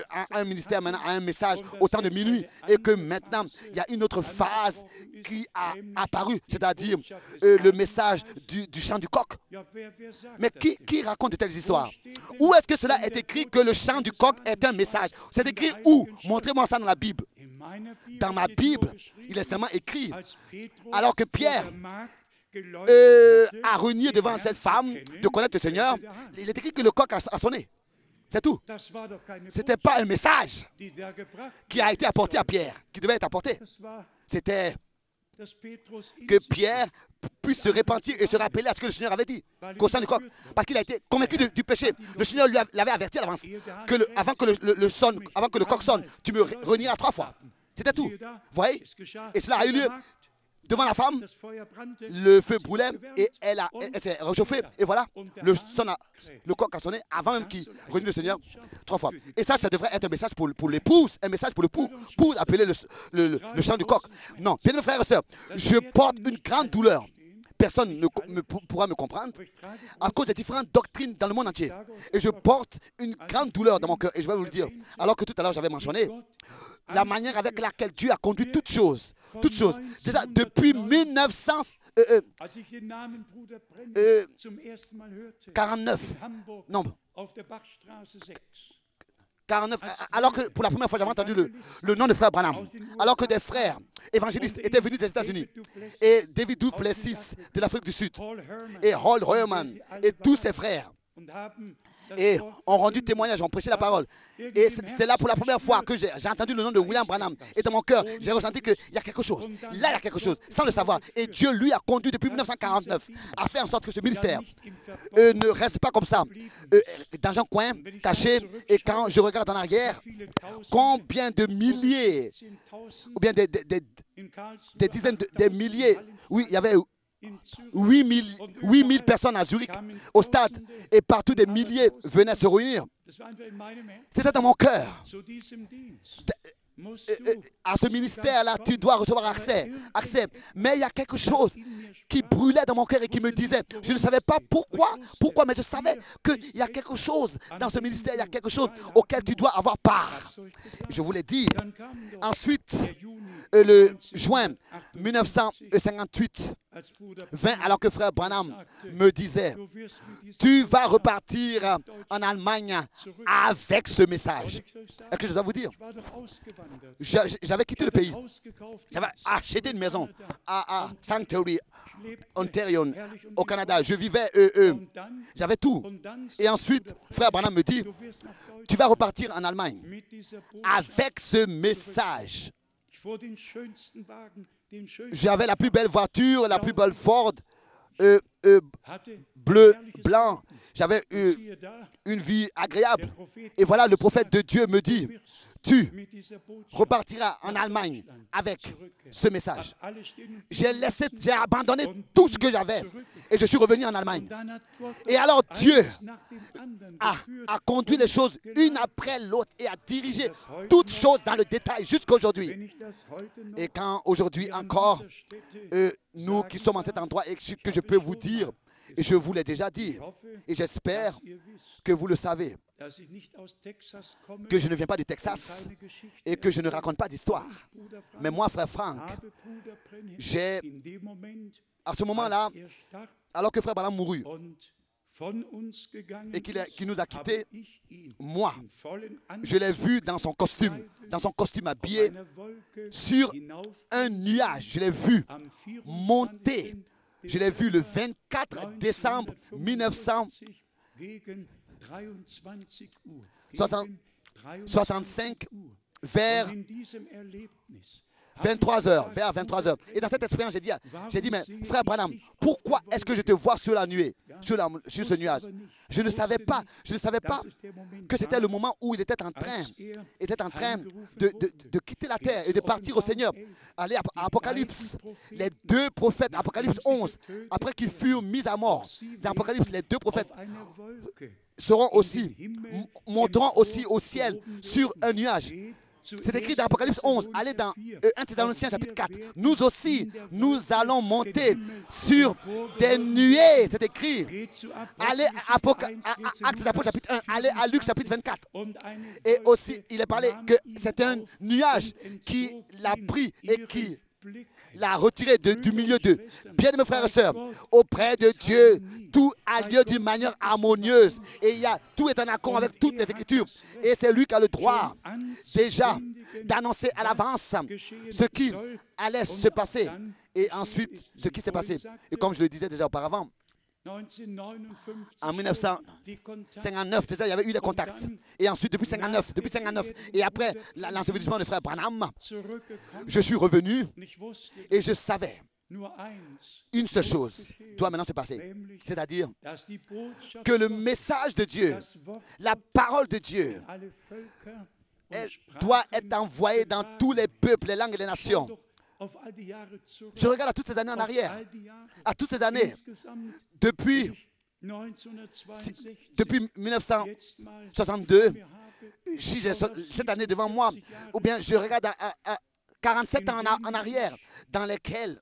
a un ministère maintenant, a un message au temps de minuit, et que maintenant, il y a une autre phase qui a apparu, c'est-à-dire le message du chant du coq. Mais qui raconte de telles histoires? Où est-ce que cela est écrit que le chant du coq est un message? C'est écrit où? Montrez-moi ça dans la Bible. Dans ma Bible, il est seulement écrit, alors que Pierre a renié devant cette femme de connaître le Seigneur, il est écrit que le coq a sonné. C'est tout. Ce n'était pas un message qui a été apporté à Pierre, qui devait être apporté. C'était que Pierre puisse se repentir et se rappeler à ce que le Seigneur avait dit concernant le coq, parce qu'il a été convaincu du péché. Le Seigneur l'avait averti à l'avance avant que le coq sonne, tu me renieras 3 fois. C'était tout. Vous voyez? Et cela a eu lieu devant la femme. Le feu brûlait et elle s'est réchauffée. Et voilà, le coq a sonné avant même qu'il renie le Seigneur 3 fois. Et ça devrait être un message pour l'épouse, un message pour l'époux, pour appeler le chant du coq. Non, bien mes frères et sœurs, je porte une grande douleur. Personne ne pourra me comprendre à cause des différentes doctrines dans le monde entier. Et je porte une grande douleur dans mon cœur. Et je vais vous le dire. Alors que tout à l'heure, j'avais mentionné la manière avec laquelle Dieu a conduit toutes choses. Toutes choses. Déjà, depuis 1949. Non. 49, alors que pour la première fois j'avais entendu le nom de frère Branham, alors que des frères évangélistes étaient venus des États-Unis, et David Du Plessis de l'Afrique du Sud, et Hall Herman, et tous ses frères et ont rendu témoignage, ont prêché la parole. Et c'est là pour la première fois que j'ai entendu le nom de William Branham. Et dans mon cœur, j'ai ressenti qu'il y a quelque chose. Là, il y a quelque chose, sans le savoir. Et Dieu, lui, a conduit depuis 1949 à faire en sorte que ce ministère ne reste pas comme ça, dans un coin, caché. Et quand je regarde en arrière, combien de milliers, ou bien des dizaines de milliers, oui, il y avait 8000 personnes à Zurich, au stade, et partout des milliers venaient se réunir. C'était dans mon cœur. À ce ministère-là, tu dois recevoir accès. Mais il y a quelque chose qui brûlait dans mon cœur et qui me disait, je ne savais pas pourquoi, mais je savais qu'il y a quelque chose dans ce ministère, il y a quelque chose auquel tu dois avoir part. Je voulais dire. Ensuite, le juin 1958, 20, alors que frère Branham me disait, tu vas repartir en Allemagne avec ce message. Est-ce que je dois vous dire? J'avais quitté le pays. J'avais acheté une maison à Sanctuary, Ontario, au Canada. Je vivais, j'avais tout. Et ensuite, frère Branham me dit, tu vas repartir en Allemagne avec ce message. J'avais la plus belle voiture, la plus belle Ford, bleu, blanc. J'avais une vie agréable. Et voilà, le prophète de Dieu me dit, tu repartiras en Allemagne avec ce message. J'ai abandonné tout ce que j'avais et je suis revenu en Allemagne. Et alors Dieu a conduit les choses une après l'autre et a dirigé toutes choses dans le détail jusqu'à aujourd'hui. Et quand aujourd'hui encore, nous qui sommes en cet endroit et que je peux vous dire, et je vous l'ai déjà dit, et j'espère que vous le savez, que je ne viens pas du Texas et que je ne raconte pas d'histoire. Mais moi, frère Frank, j'ai, à ce moment-là, alors que frère Branham mourut et qu'il nous a quittés, moi, je l'ai vu dans son costume habillé sur un nuage. Je l'ai vu monter. Je l'ai vu le 24 décembre 1965 vers 23 heures. Et dans cette expérience, j'ai dit, mais frère Branham, pourquoi est-ce que je te vois sur la nuée, sur ce nuage? Je ne savais pas que c'était le moment où il était en train de quitter la terre et de partir au Seigneur. Aller à Apocalypse, les deux prophètes, Apocalypse 11, après qu'ils furent mis à mort, dans Apocalypse, les deux prophètes monteront aussi au ciel sur un nuage. C'est écrit dans Apocalypse 11. Allez dans 1 Thessaloniciens chapitre 4. Nous aussi, nous allons monter sur des nuées. C'est écrit. Allez à Actes des Apôtres chapitre 1. Allez à Luc chapitre 24. Et aussi, il est parlé que c'est un nuage qui l'a pris et qui l'a retiré du milieu d'eux. Bien mes frères et sœurs, auprès de Dieu, tout a lieu d'une manière harmonieuse. Et tout est en accord avec toutes les Écritures. Et c'est lui qui a le droit déjà d'annoncer à l'avance ce qui allait se passer. Et ensuite, ce qui s'est passé. Et comme je le disais déjà auparavant, en 1959, déjà, il y avait eu des contacts. Et ensuite, depuis 59, et après l'ensevelissement de frère Branham, je suis revenu et je savais une seule chose doit maintenant se passer. C'est-à-dire que le message de Dieu, la parole de Dieu, elle doit être envoyée dans tous les peuples, les langues et les nations. Je regarde à toutes ces années en arrière, à toutes ces années, depuis 1962, si j'ai cette année devant moi, ou bien je regarde à 47 ans en arrière, dans lesquels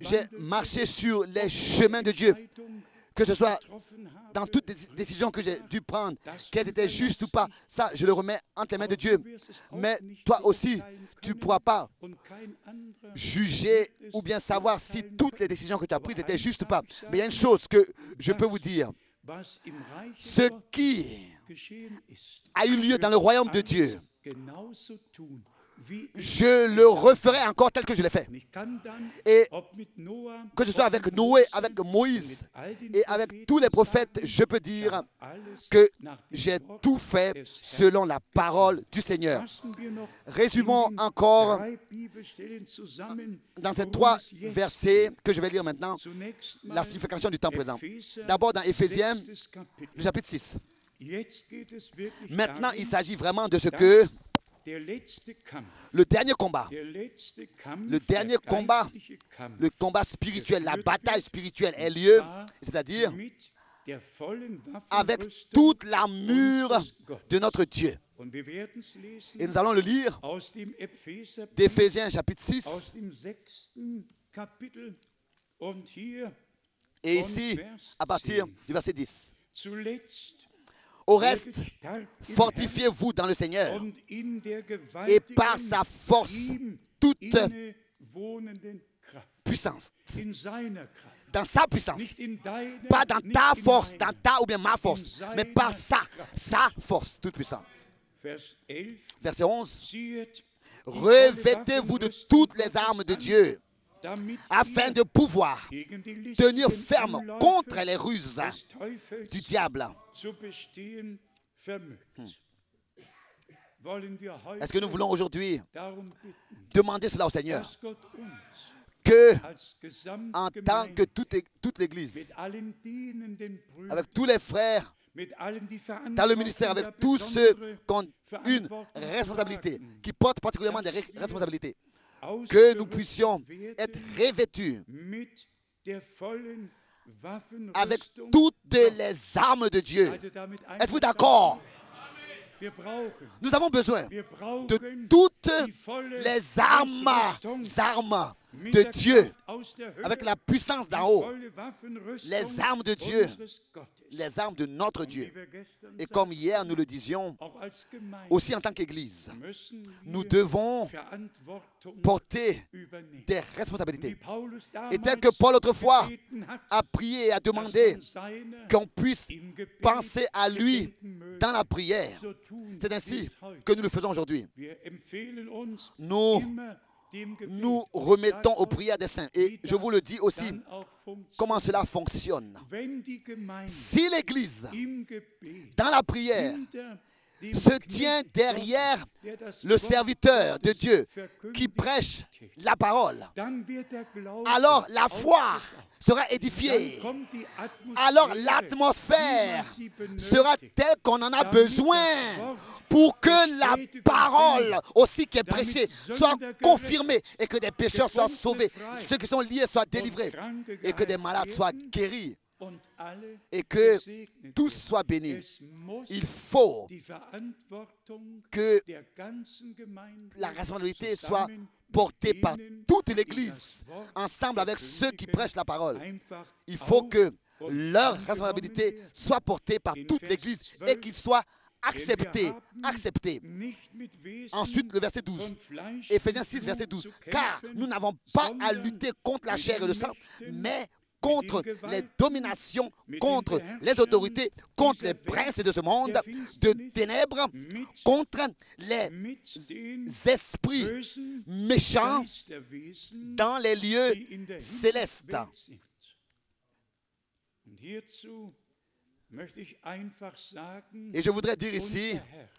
j'ai marché sur les chemins de Dieu, que ce soit dans toutes les décisions que j'ai dû prendre, qu'elles étaient justes ou pas, ça, je le remets entre les mains de Dieu. Mais toi aussi, tu ne pourras pas juger ou bien savoir si toutes les décisions que tu as prises étaient justes ou pas. Mais il y a une chose que je peux vous dire. Ce qui a eu lieu dans le royaume de Dieu, je le referai encore tel que je l'ai fait. Et que ce soit avec Noé, avec Moïse et avec tous les prophètes, je peux dire que j'ai tout fait selon la parole du Seigneur. Résumons encore dans ces 3 versets que je vais lire maintenant la signification du temps présent. D'abord dans Éphésiens, le chapitre 6. Maintenant, il s'agit vraiment de ce que le dernier combat, le combat spirituel, la bataille spirituelle ait lieu, c'est-à-dire avec toute l'armure de notre Dieu. Et nous allons le lire d'Éphésiens chapitre 6. Et ici, à partir du verset 10. Au reste, fortifiez-vous dans le Seigneur et par sa force toute puissance. Dans sa puissance. Pas dans ta force, dans ta ou bien ma force, mais par sa force toute puissante. Verset 11. Revêtez-vous de toutes les armes de Dieu afin de pouvoir tenir ferme contre les ruses du diable. Est-ce que nous voulons aujourd'hui demander cela au Seigneur? Que, en tant que toute l'Église, avec tous les frères, dans le ministère, avec tous ceux qui ont une responsabilité, qui portent particulièrement des responsabilités, que nous puissions être revêtus avec toutes les armes de Dieu. Êtes-vous d'accord? Nous avons besoin de toutes les armes de Dieu, avec la puissance d'en haut, les armes de Dieu, les armes de notre Dieu. Et comme hier nous le disions, aussi en tant qu'Église, nous devons porter des responsabilités. Et tel que Paul autrefois a prié et a demandé qu'on puisse penser à lui dans la prière, c'est ainsi que nous le faisons aujourd'hui. Nous remettons aux prières des saints. Et je vous le dis aussi, comment cela fonctionne. Si l'Église, dans la prière, se tient derrière le serviteur de Dieu qui prêche la parole, alors la foi sera édifiée. Alors l'atmosphère sera telle qu'on en a besoin pour que la parole aussi qui est prêchée soit confirmée et que des pécheurs soient sauvés, ceux qui sont liés soient délivrés et que des malades soient guéris et que tous soient bénis. Il faut que la responsabilité soit portée par toute l'Église, ensemble avec ceux qui prêchent la parole. Il faut que leur responsabilité soit portée par toute l'Église et qu'ils soient acceptés. Ensuite, le verset 12. Éphésiens 6, verset 12. Car nous n'avons pas à lutter contre la chair et le sang, mais contre les dominations, contre les autorités, contre les princes de ce monde de ténèbres, contre les esprits méchants dans les lieux célestes. Et je voudrais dire ici,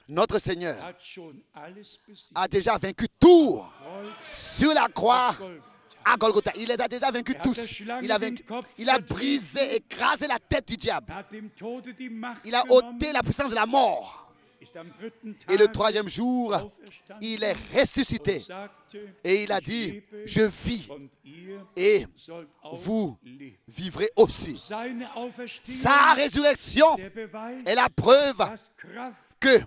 notre Seigneur a déjà vaincu tout sur la croix à Golgotha. Il les a déjà vaincus tous. Il a brisé, écrasé la tête du diable. Il a ôté la puissance de la mort. Et le 3e jour, il est ressuscité. Et il a dit, je vis et vous vivrez aussi. Sa résurrection est la preuve que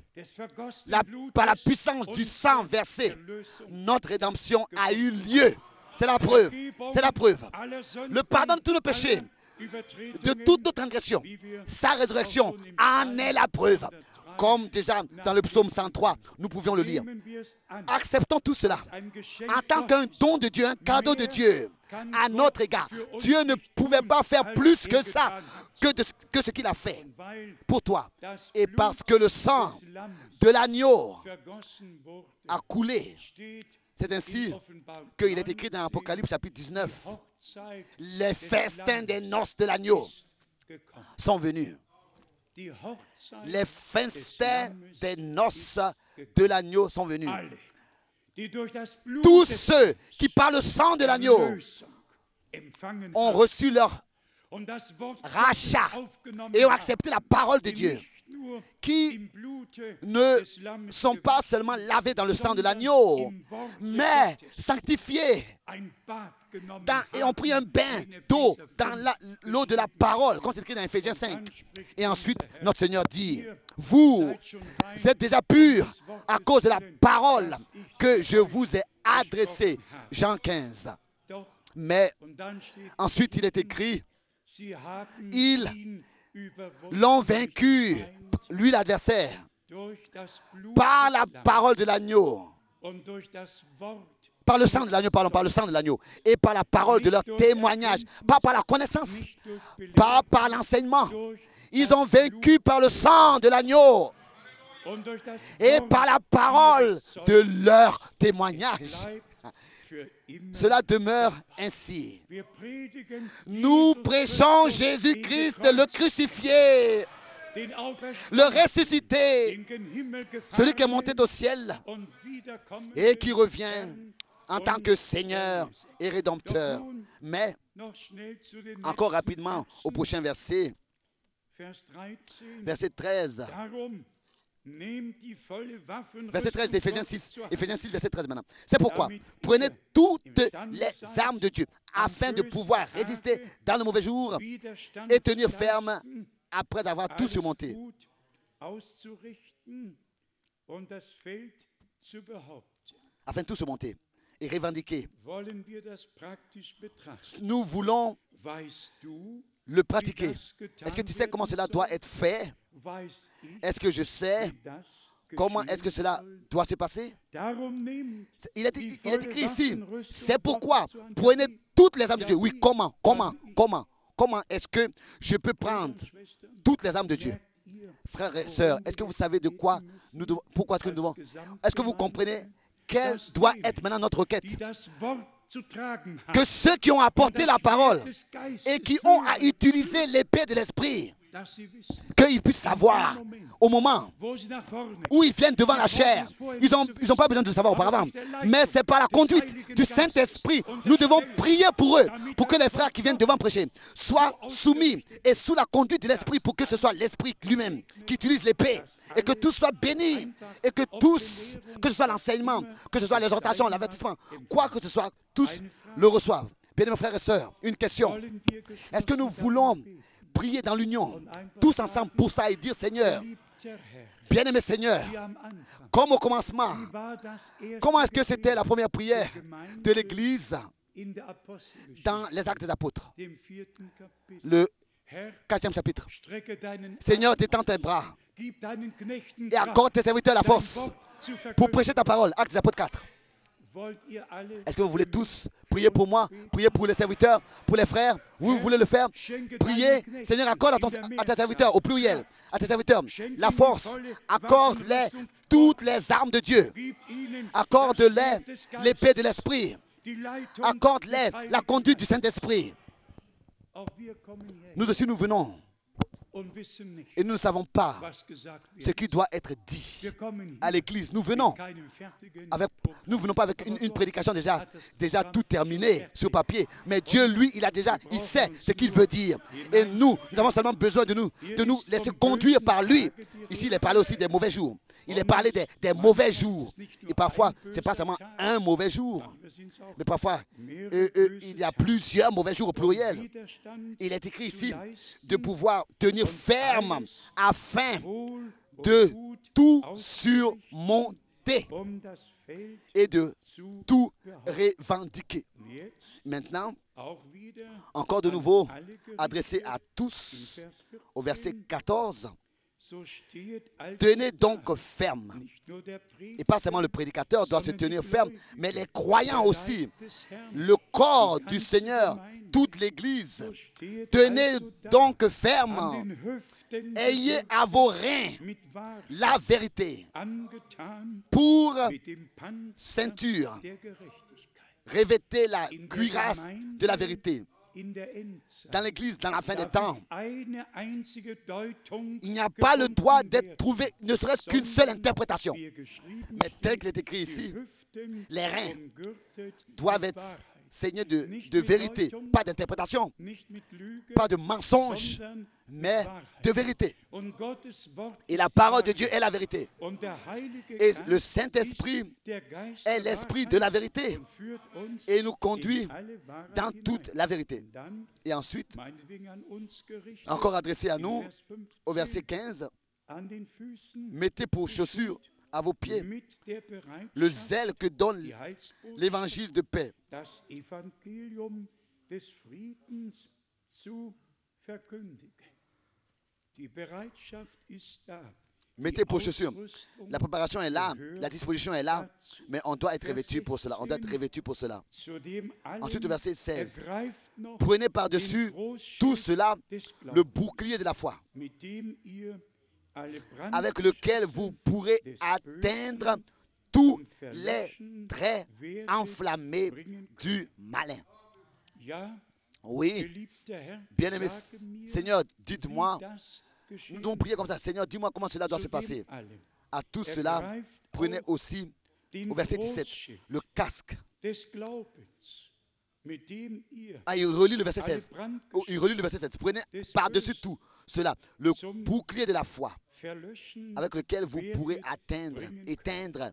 par la puissance du sang versé, notre rédemption a eu lieu. C'est la preuve. C'est la preuve. Le pardon de tous nos péchés de toutes nos transgressions. Sa résurrection en est la preuve. Comme déjà dans le psaume 103, nous pouvions le lire. Acceptons tout cela en tant qu'un don de Dieu, un cadeau de Dieu à notre égard. Dieu ne pouvait pas faire plus que ça, que ce qu'il a fait pour toi. Et parce que le sang de l'agneau a coulé, c'est ainsi qu'il est écrit dans Apocalypse chapitre 19. Les festins des noces de l'agneau sont venus. Les festins des noces de l'agneau sont venus. Tous ceux qui par le sang de l'agneau ont reçu leur rachat et ont accepté la parole de Dieu, qui ne sont pas seulement lavés dans le sang de l'agneau, mais sanctifiés et ont pris un bain d'eau dans l'eau de la parole, comme c'est écrit dans Éphésiens 5. Et ensuite, notre Seigneur dit, vous êtes déjà purs à cause de la parole que je vous ai adressée. Jean 15. Mais ensuite, il est écrit, ils l'ont vaincu, lui l'adversaire, par la parole de l'agneau, par le sang de l'agneau, pardon, par le sang de l'agneau, et par la parole de leur témoignage, pas par la connaissance, pas par l'enseignement. Ils ont vaincu par le sang de l'agneau et par la parole de leur témoignage. Cela demeure ainsi. Nous prêchons Jésus-Christ le crucifié, le ressuscité, celui qui est monté au ciel et qui revient en tant que Seigneur et Rédempteur. Mais, encore rapidement, au prochain verset, verset 13. Verset 13 d'Éphésiens 6, Éphésiens 6, verset 13 maintenant. C'est pourquoi, prenez toutes les armes de Dieu afin de pouvoir résister dans le mauvais jour et tenir ferme après avoir tout surmonté. Afin de tout surmonter et revendiquer. Nous voulons le pratiquer. Est-ce que tu sais comment cela doit être fait? Est-ce que je sais comment est-ce que cela doit se passer? Il est écrit ici, c'est pourquoi prenez toutes les armes de Dieu. Oui, comment est-ce que je peux prendre toutes les armes de Dieu? Frères et sœurs, est-ce que vous savez de quoi nous devons, pourquoi est-ce que nous devons? Est-ce que vous comprenez quelle doit être maintenant notre requête? Que ceux qui ont apporté la parole et qui ont à utiliser l'épée de l'esprit, qu'ils puissent savoir au moment où ils viennent devant la chair. Ils n'ont pas besoin de le savoir auparavant. Mais c'est par la conduite du Saint-Esprit. Nous devons prier pour eux, pour que les frères qui viennent devant prêcher soient soumis et sous la conduite de l'Esprit, pour que ce soit l'Esprit lui-même qui utilise l'épée. Et que tout soit béni. Et que tous, que ce soit l'enseignement, que ce soit l'exhortation, l'avertissement, quoi que ce soit, tous le reçoivent. Bien-aimés frères et sœurs, une question. Est-ce que nous voulons prier dans l'union, tous ensemble pour ça et dire, Seigneur, bien-aimé Seigneur, comme au commencement, comment est-ce que c'était la première prière de l'Église dans les Actes des Apôtres, le 4e chapitre? Seigneur, détends tes bras et accorde tes serviteurs la force pour prêcher ta parole. Actes des Apôtres 4. Est-ce que vous voulez tous prier pour moi, prier pour les serviteurs, pour les frères? Vous voulez le faire? Priez. Seigneur, accorde à tes serviteurs, au pluriel, à tes serviteurs, la force. Accorde-les toutes les armes de Dieu. Accorde-les l'épée de l'Esprit. Accorde-les la conduite du Saint-Esprit. Nous aussi, nous venons. Et nous ne savons pas ce qui doit être dit à l'église. Nous venons pas avec une prédication déjà tout terminée sur papier. Mais Dieu, lui, il sait ce qu'il veut dire. Et nous avons seulement besoin de nous laisser conduire par lui. Ici, il est parlé aussi des mauvais jours. Il est parlé des mauvais jours. Et parfois, ce n'est pas seulement un mauvais jour. Mais parfois, il y a plusieurs mauvais jours au pluriel. Il est écrit ici de pouvoir tenir ferme afin de tout surmonter. lutter et de tout revendiquer. Maintenant, encore de nouveau, adressé à tous, au verset 14, tenez donc ferme. Et pas seulement le prédicateur doit se tenir ferme, mais les croyants aussi. Le corps du Seigneur, toute l'Église. Tenez donc ferme. Ayez à vos reins la vérité pour ceinture. Revêtez la cuirasse de la vérité. Dans l'Église, dans la fin des temps, il n'y a pas le droit d'être trouvé, ne serait-ce qu'une seule interprétation. Mais tel qu'il est écrit ici, les reins doivent être saignés de vérité, pas d'interprétation, pas de mensonge, mais de vérité. Et la parole de Dieu est la vérité. Et le Saint-Esprit est l'Esprit de la vérité et nous conduit dans toute la vérité. Et ensuite, encore adressé à nous, au verset 15, mettez pour chaussures à vos pieds le zèle que donne l'évangile de paix. Mettez pour chaussures. La préparation est là, la disposition est là, mais on doit être revêtu pour cela. On doit être revêtu pour cela. Ensuite, au verset 16. Prenez par-dessus tout cela le bouclier de la foi, avec lequel vous pourrez atteindre tous les traits enflammés du malin. Oui, bien-aimé Seigneur, dites-moi, nous devons prier comme ça. Seigneur, dis-moi comment cela doit se passer. À tout cela, prenez aussi, au verset 17, le casque. Ah, il relit le verset 16. Il relit le verset 16. Prenez par-dessus tout cela, le bouclier de la foi, avec lequel vous pourrez éteindre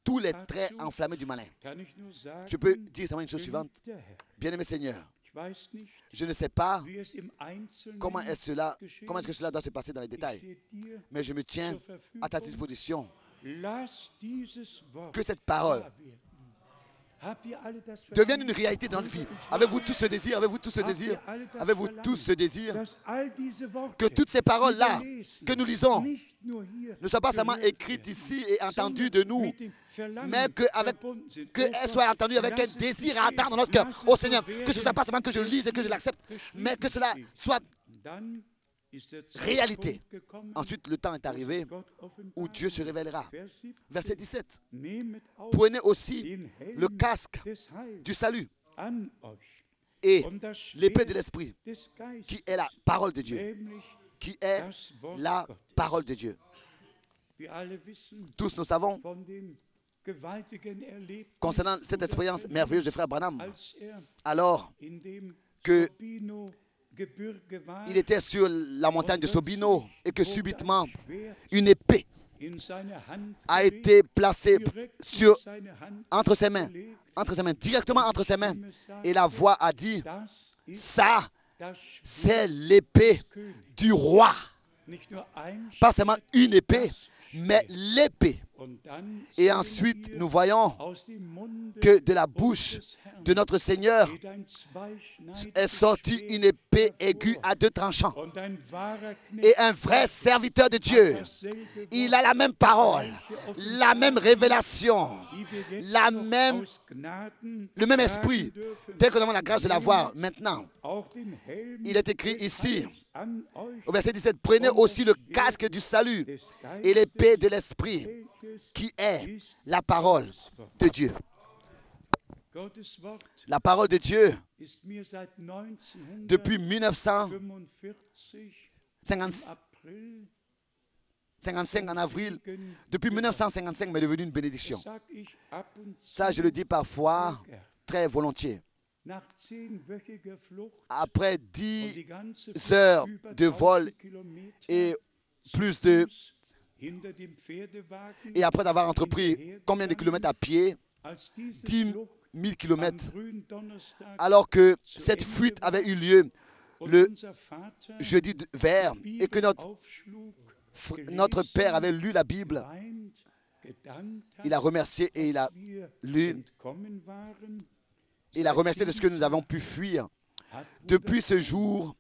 tous les traits enflammés du malin. Je peux dire seulement une chose suivante. Bien-aimé Seigneur, je ne sais pas comment est-ce que cela doit se passer dans les détails, mais je me tiens à ta disposition. Que cette parole devienne une réalité dans notre vie. Avez-vous tous ce désir? Avez-vous tous ce désir? Avez-vous tous ce désir? Que toutes ces paroles-là que nous lisons ne soient pas seulement écrites ici et entendues de nous, mais qu'elles soient entendues avec un désir à attendre dans notre cœur. Oh Seigneur, que ce ne soit pas seulement que je lise et que je l'accepte, mais que cela soit réalité. Ensuite, le temps est arrivé où Dieu se révélera. Verset 17. Prenez aussi le casque du salut et l'épée de l'Esprit, qui est la parole de Dieu. Qui est la parole de Dieu. Tous nous savons, concernant cette expérience merveilleuse de frère Branham, alors que il était sur la montagne de Sobino et que subitement une épée a été placée entre ses mains, directement entre ses mains. Et la voix a dit, ça, c'est l'épée du roi. Pas seulement une épée, mais l'épée. Et ensuite, nous voyons que de la bouche de notre Seigneur est sortie une épée aiguë à deux tranchants. Et un vrai serviteur de Dieu, il a la même parole, la même révélation, le même esprit, tel que nous avons la grâce de l'avoir maintenant. Il est écrit ici, au verset 17, prenez aussi le casque du salut et l'épée de l'esprit, qui est la parole de Dieu. La parole de Dieu, depuis 1955 en avril, depuis 1955 m'est devenue une bénédiction. Ça, je le dis parfois très volontiers. Après 10 heures de vol et plus de... Et après avoir entrepris combien de kilomètres à pied, 10 000 kilomètres, alors que cette fuite avait eu lieu le jeudi vert et que notre père avait lu la Bible il a remercié et il a lu. Il a remercié de ce que nous avons pu fuir. Depuis ce jour,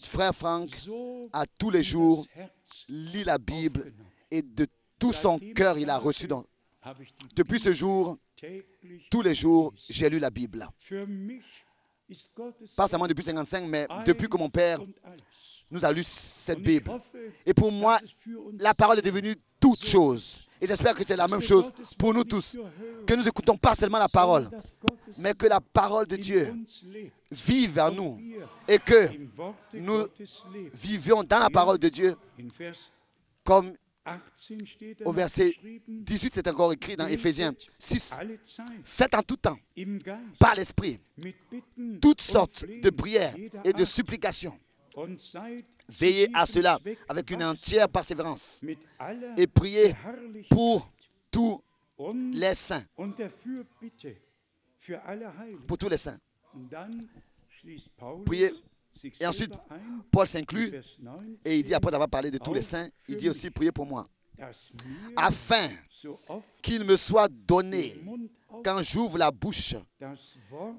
frère Franck a tous les jours lit la Bible et de tout son cœur il a reçu. Depuis ce jour, tous les jours, j'ai lu la Bible. Pas seulement depuis 1955, mais depuis que mon père nous a lu cette Bible. Et pour moi, la parole est devenue toute chose. Et j'espère que c'est la même chose pour nous tous. Que nous n'écoutons pas seulement la parole, mais que la parole de Dieu vive en nous. Et que nous vivions dans la parole de Dieu. Comme au verset 18, c'est encore écrit dans Éphésiens 6. Faites en tout temps, par l'Esprit, toutes sortes de prières et de supplications. Veillez à cela avec une entière persévérance et priez pour tous les saints. Pour tous les saints. Priez. Et ensuite, Paul s'inclut et il dit, après avoir parlé de tous les saints, il dit aussi, priez pour moi. Afin qu'il me soit donné, quand j'ouvre la bouche,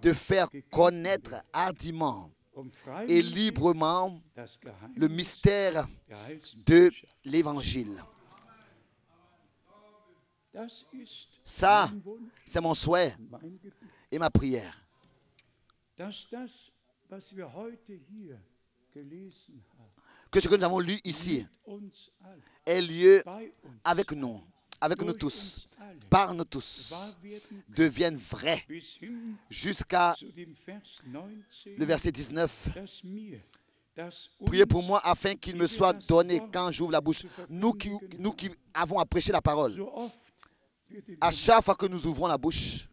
de faire connaître hardiment et librement le mystère de l'Évangile. Ça, c'est mon souhait et ma prière. Que ce que nous avons lu ici ait lieu avec nous tous, par nous tous, devienne vrai jusqu'à le verset 19. Priez pour moi afin qu'il me soit donné quand j'ouvre la bouche. Nous qui avons à prêcher la parole, à chaque fois que nous ouvrons la bouche,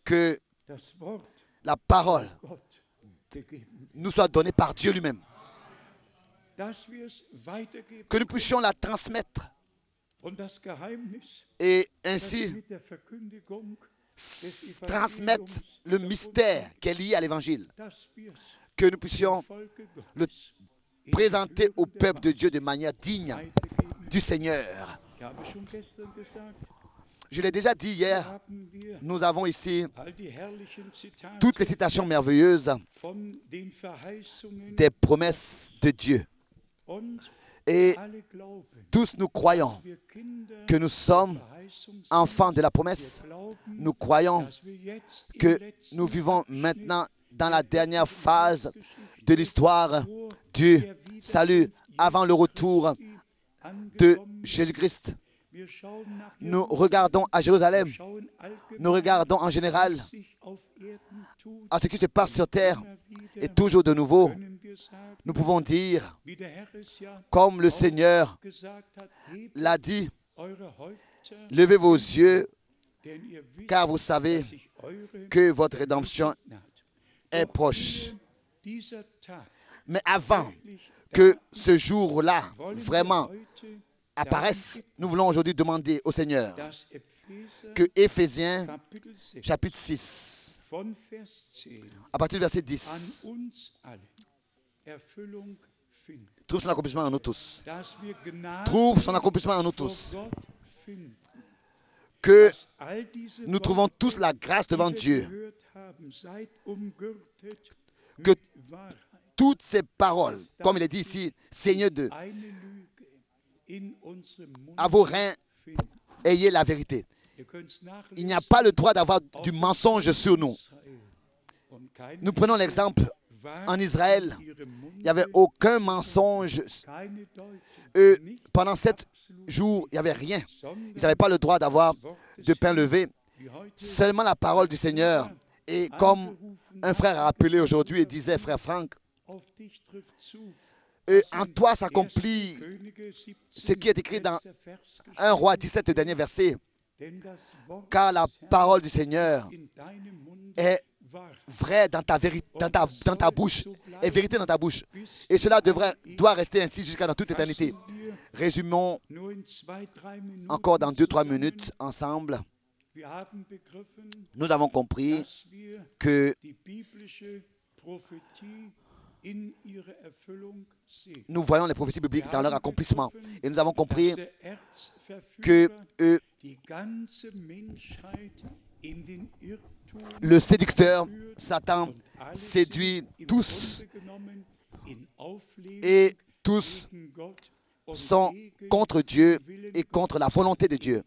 que la parole nous soit donnée par Dieu lui-même. Que nous puissions la transmettre et ainsi transmettre le mystère qui est lié à l'Évangile. Que nous puissions le présenter au peuple de Dieu de manière digne du Seigneur. Je l'ai déjà dit hier, nous avons ici toutes les citations merveilleuses des promesses de Dieu. Et tous nous croyons que nous sommes enfants de la promesse. Nous croyons que nous vivons maintenant dans la dernière phase de l'histoire du salut avant le retour de Jésus-Christ. Nous regardons à Jérusalem, nous regardons en général à ce qui se passe sur terre et toujours de nouveau, nous pouvons dire, comme le Seigneur l'a dit, levez vos yeux car vous savez que votre rédemption est proche. Mais avant que ce jour-là vraiment apparaissent, nous voulons aujourd'hui demander au Seigneur que Éphésiens chapitre 6, à partir du verset 10, trouve son accomplissement en nous tous. Trouve son accomplissement en nous tous. Que nous trouvons tous la grâce devant Dieu. Que toutes ces paroles, comme il est dit ici, Seigneur de à vos reins, ayez la vérité. Il n'y a pas le droit d'avoir du mensonge sur nous. Nous prenons l'exemple en Israël. Il n'y avait aucun mensonge. Pendant 7 jours, il n'y avait rien. Ils n'avaient pas le droit d'avoir de pain levé. Seulement la parole du Seigneur. Et comme un frère a appelé aujourd'hui et disait, frère Franck, en toi s'accomplit ce qui est écrit dans 1 Roi 17, le dernier verset. Car la parole du Seigneur est vraie dans ta vérité, dans ta bouche, est vérité dans ta bouche. Et cela doit rester ainsi jusqu'à dans toute éternité. Résumons encore dans 2-3 minutes ensemble. Nous avons compris que nous voyons les prophéties bibliques dans leur accomplissement. Et nous avons compris que le séducteur, Satan, séduit tous et tous sont contre Dieu et contre la volonté de Dieu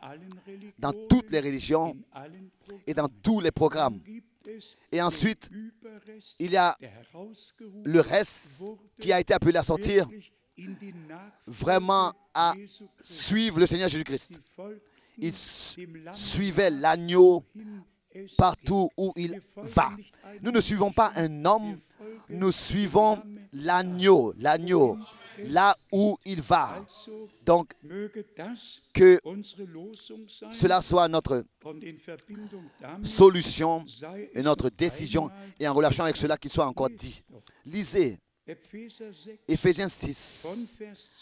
dans toutes les religions et dans tous les programmes. Et ensuite, il y a le reste qui a été appelé à sortir vraiment à suivre le Seigneur Jésus-Christ. Ils suivaient l'agneau partout où il va. Nous ne suivons pas un homme, nous suivons l'agneau, là où il va. Donc, que cela soit notre solution et notre décision, et en relation avec cela qu'il soit encore dit. Lisez Éphésiens 6,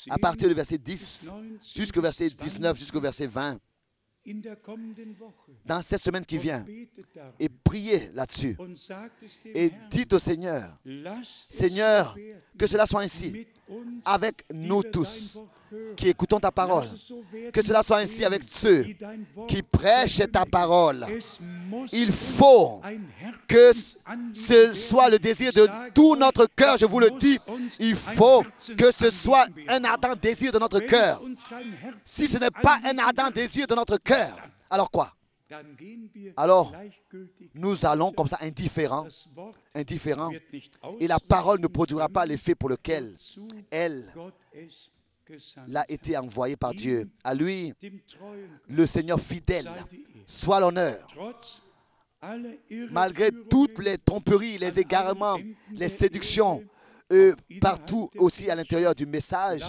à partir du verset 10 jusqu'au verset 19, jusqu'au verset 20. Dans cette semaine qui vient, et priez là-dessus. Et dites au Seigneur, Seigneur, que cela soit ainsi avec nous tous qui écoutons ta parole. Que cela soit ainsi avec ceux qui prêchent ta parole. Il faut que ce soit le désir de tout notre cœur, je vous le dis. Il faut que ce soit un ardent désir de notre cœur. Si ce n'est pas un ardent désir de notre cœur, alors quoi? Alors, nous allons comme ça indifférents, et la parole ne produira pas l'effet pour lequel elle l'a été envoyée par Dieu. À lui, le Seigneur fidèle, soit l'honneur. Malgré toutes les tromperies, les égarements, les séductions, partout aussi à l'intérieur du message,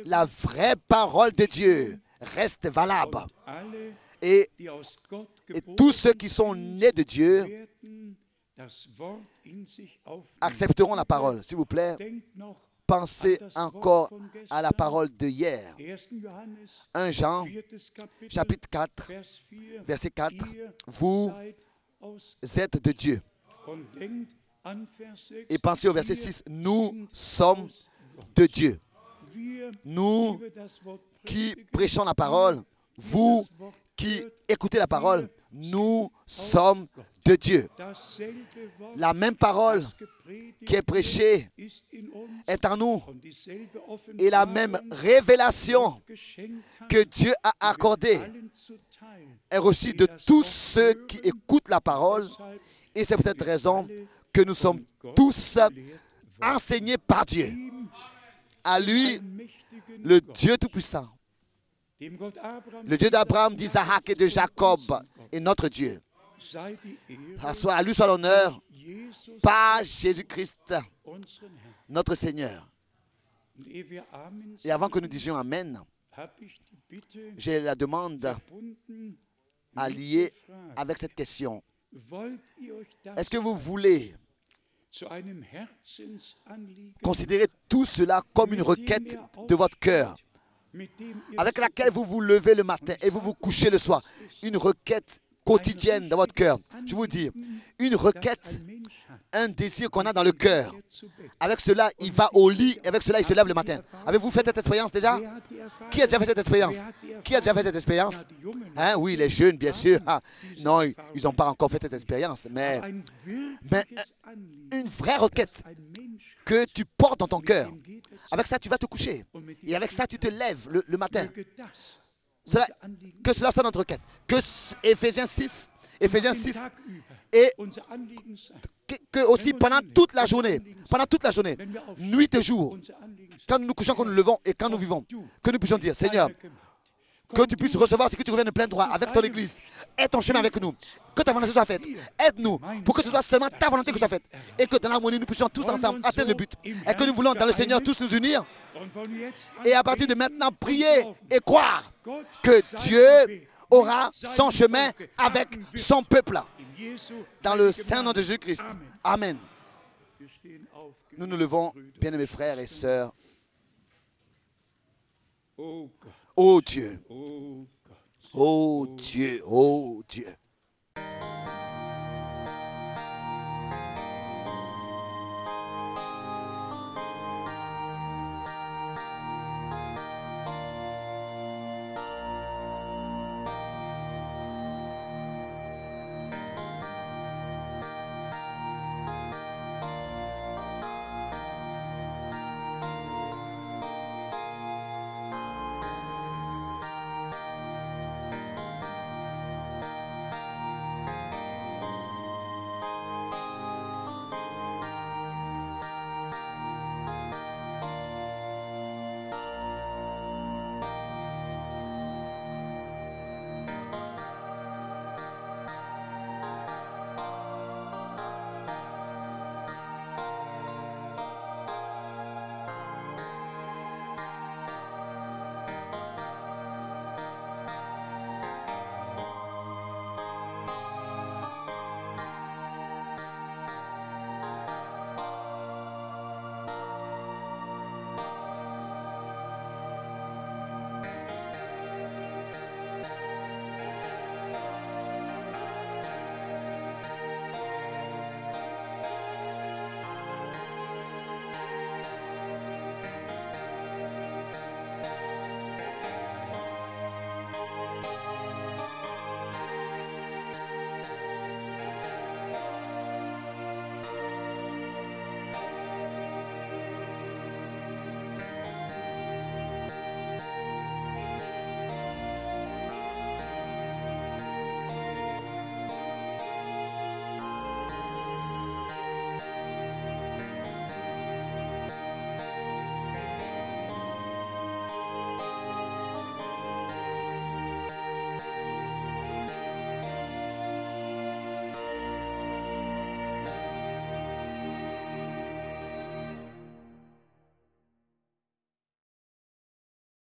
la vraie parole de Dieu reste valable. Et tous ceux qui sont nés de Dieu accepteront la parole. S'il vous plaît, pensez encore à la parole de hier. 1 Jean, chapitre 4, verset 4. Vous êtes de Dieu. Et pensez au verset 6. Nous sommes de Dieu. Nous qui prêchons la parole, vous qui écoutez la parole, nous sommes de Dieu. La même parole qui est prêchée est en nous. Et la même révélation que Dieu a accordée est reçue de tous ceux qui écoutent la parole. Et c'est pour cette raison que nous sommes tous enseignés par Dieu. À lui, le Dieu Tout-Puissant, le Dieu d'Abraham, d'Isaac et de Jacob est notre Dieu. À lui soit l'honneur par Jésus-Christ, notre Seigneur. Et avant que nous disions Amen, j'ai la demande à lier avec cette question. Est-ce que vous voulez considérer tout cela comme une requête de votre cœur, avec laquelle vous vous levez le matin et vous vous couchez le soir? Une requête quotidienne dans votre cœur. Je vous dis, une requête, un désir qu'on a dans le cœur. Avec cela, il va au lit, et avec cela, il se lève le matin. Avez-vous fait cette expérience déjà? Qui a déjà fait cette expérience? Qui a déjà fait cette expérience? Hein? Oui, les jeunes, bien sûr. Non, ils n'ont pas encore fait cette expérience. Mais une vraie requête que tu portes dans ton cœur. Avec ça, tu vas te coucher. Et avec ça, tu te lèves le matin. Que cela soit notre requête. Que Éphésiens 6 et que aussi pendant toute la journée, nuit et jour, quand nous nous couchons, quand nous nous levons et quand nous vivons, que nous puissions dire, Seigneur, que tu puisses recevoir ce que tu reviens de plein droit avec ton Église. Aide ton chemin avec nous. Que ta volonté soit faite. Aide-nous pour que ce soit seulement ta volonté qui soit faite. Et que dans l'harmonie, nous puissions tous ensemble atteindre le but. Et que nous voulons dans le Seigneur tous nous unir. Et à partir de maintenant, prier et croire que Dieu aura son chemin avec son peuple. Dans le saint nom de Jésus-Christ. Amen. Nous nous levons, bien-aimés frères et sœurs. Oh Dieu, oh Dieu, oh Dieu.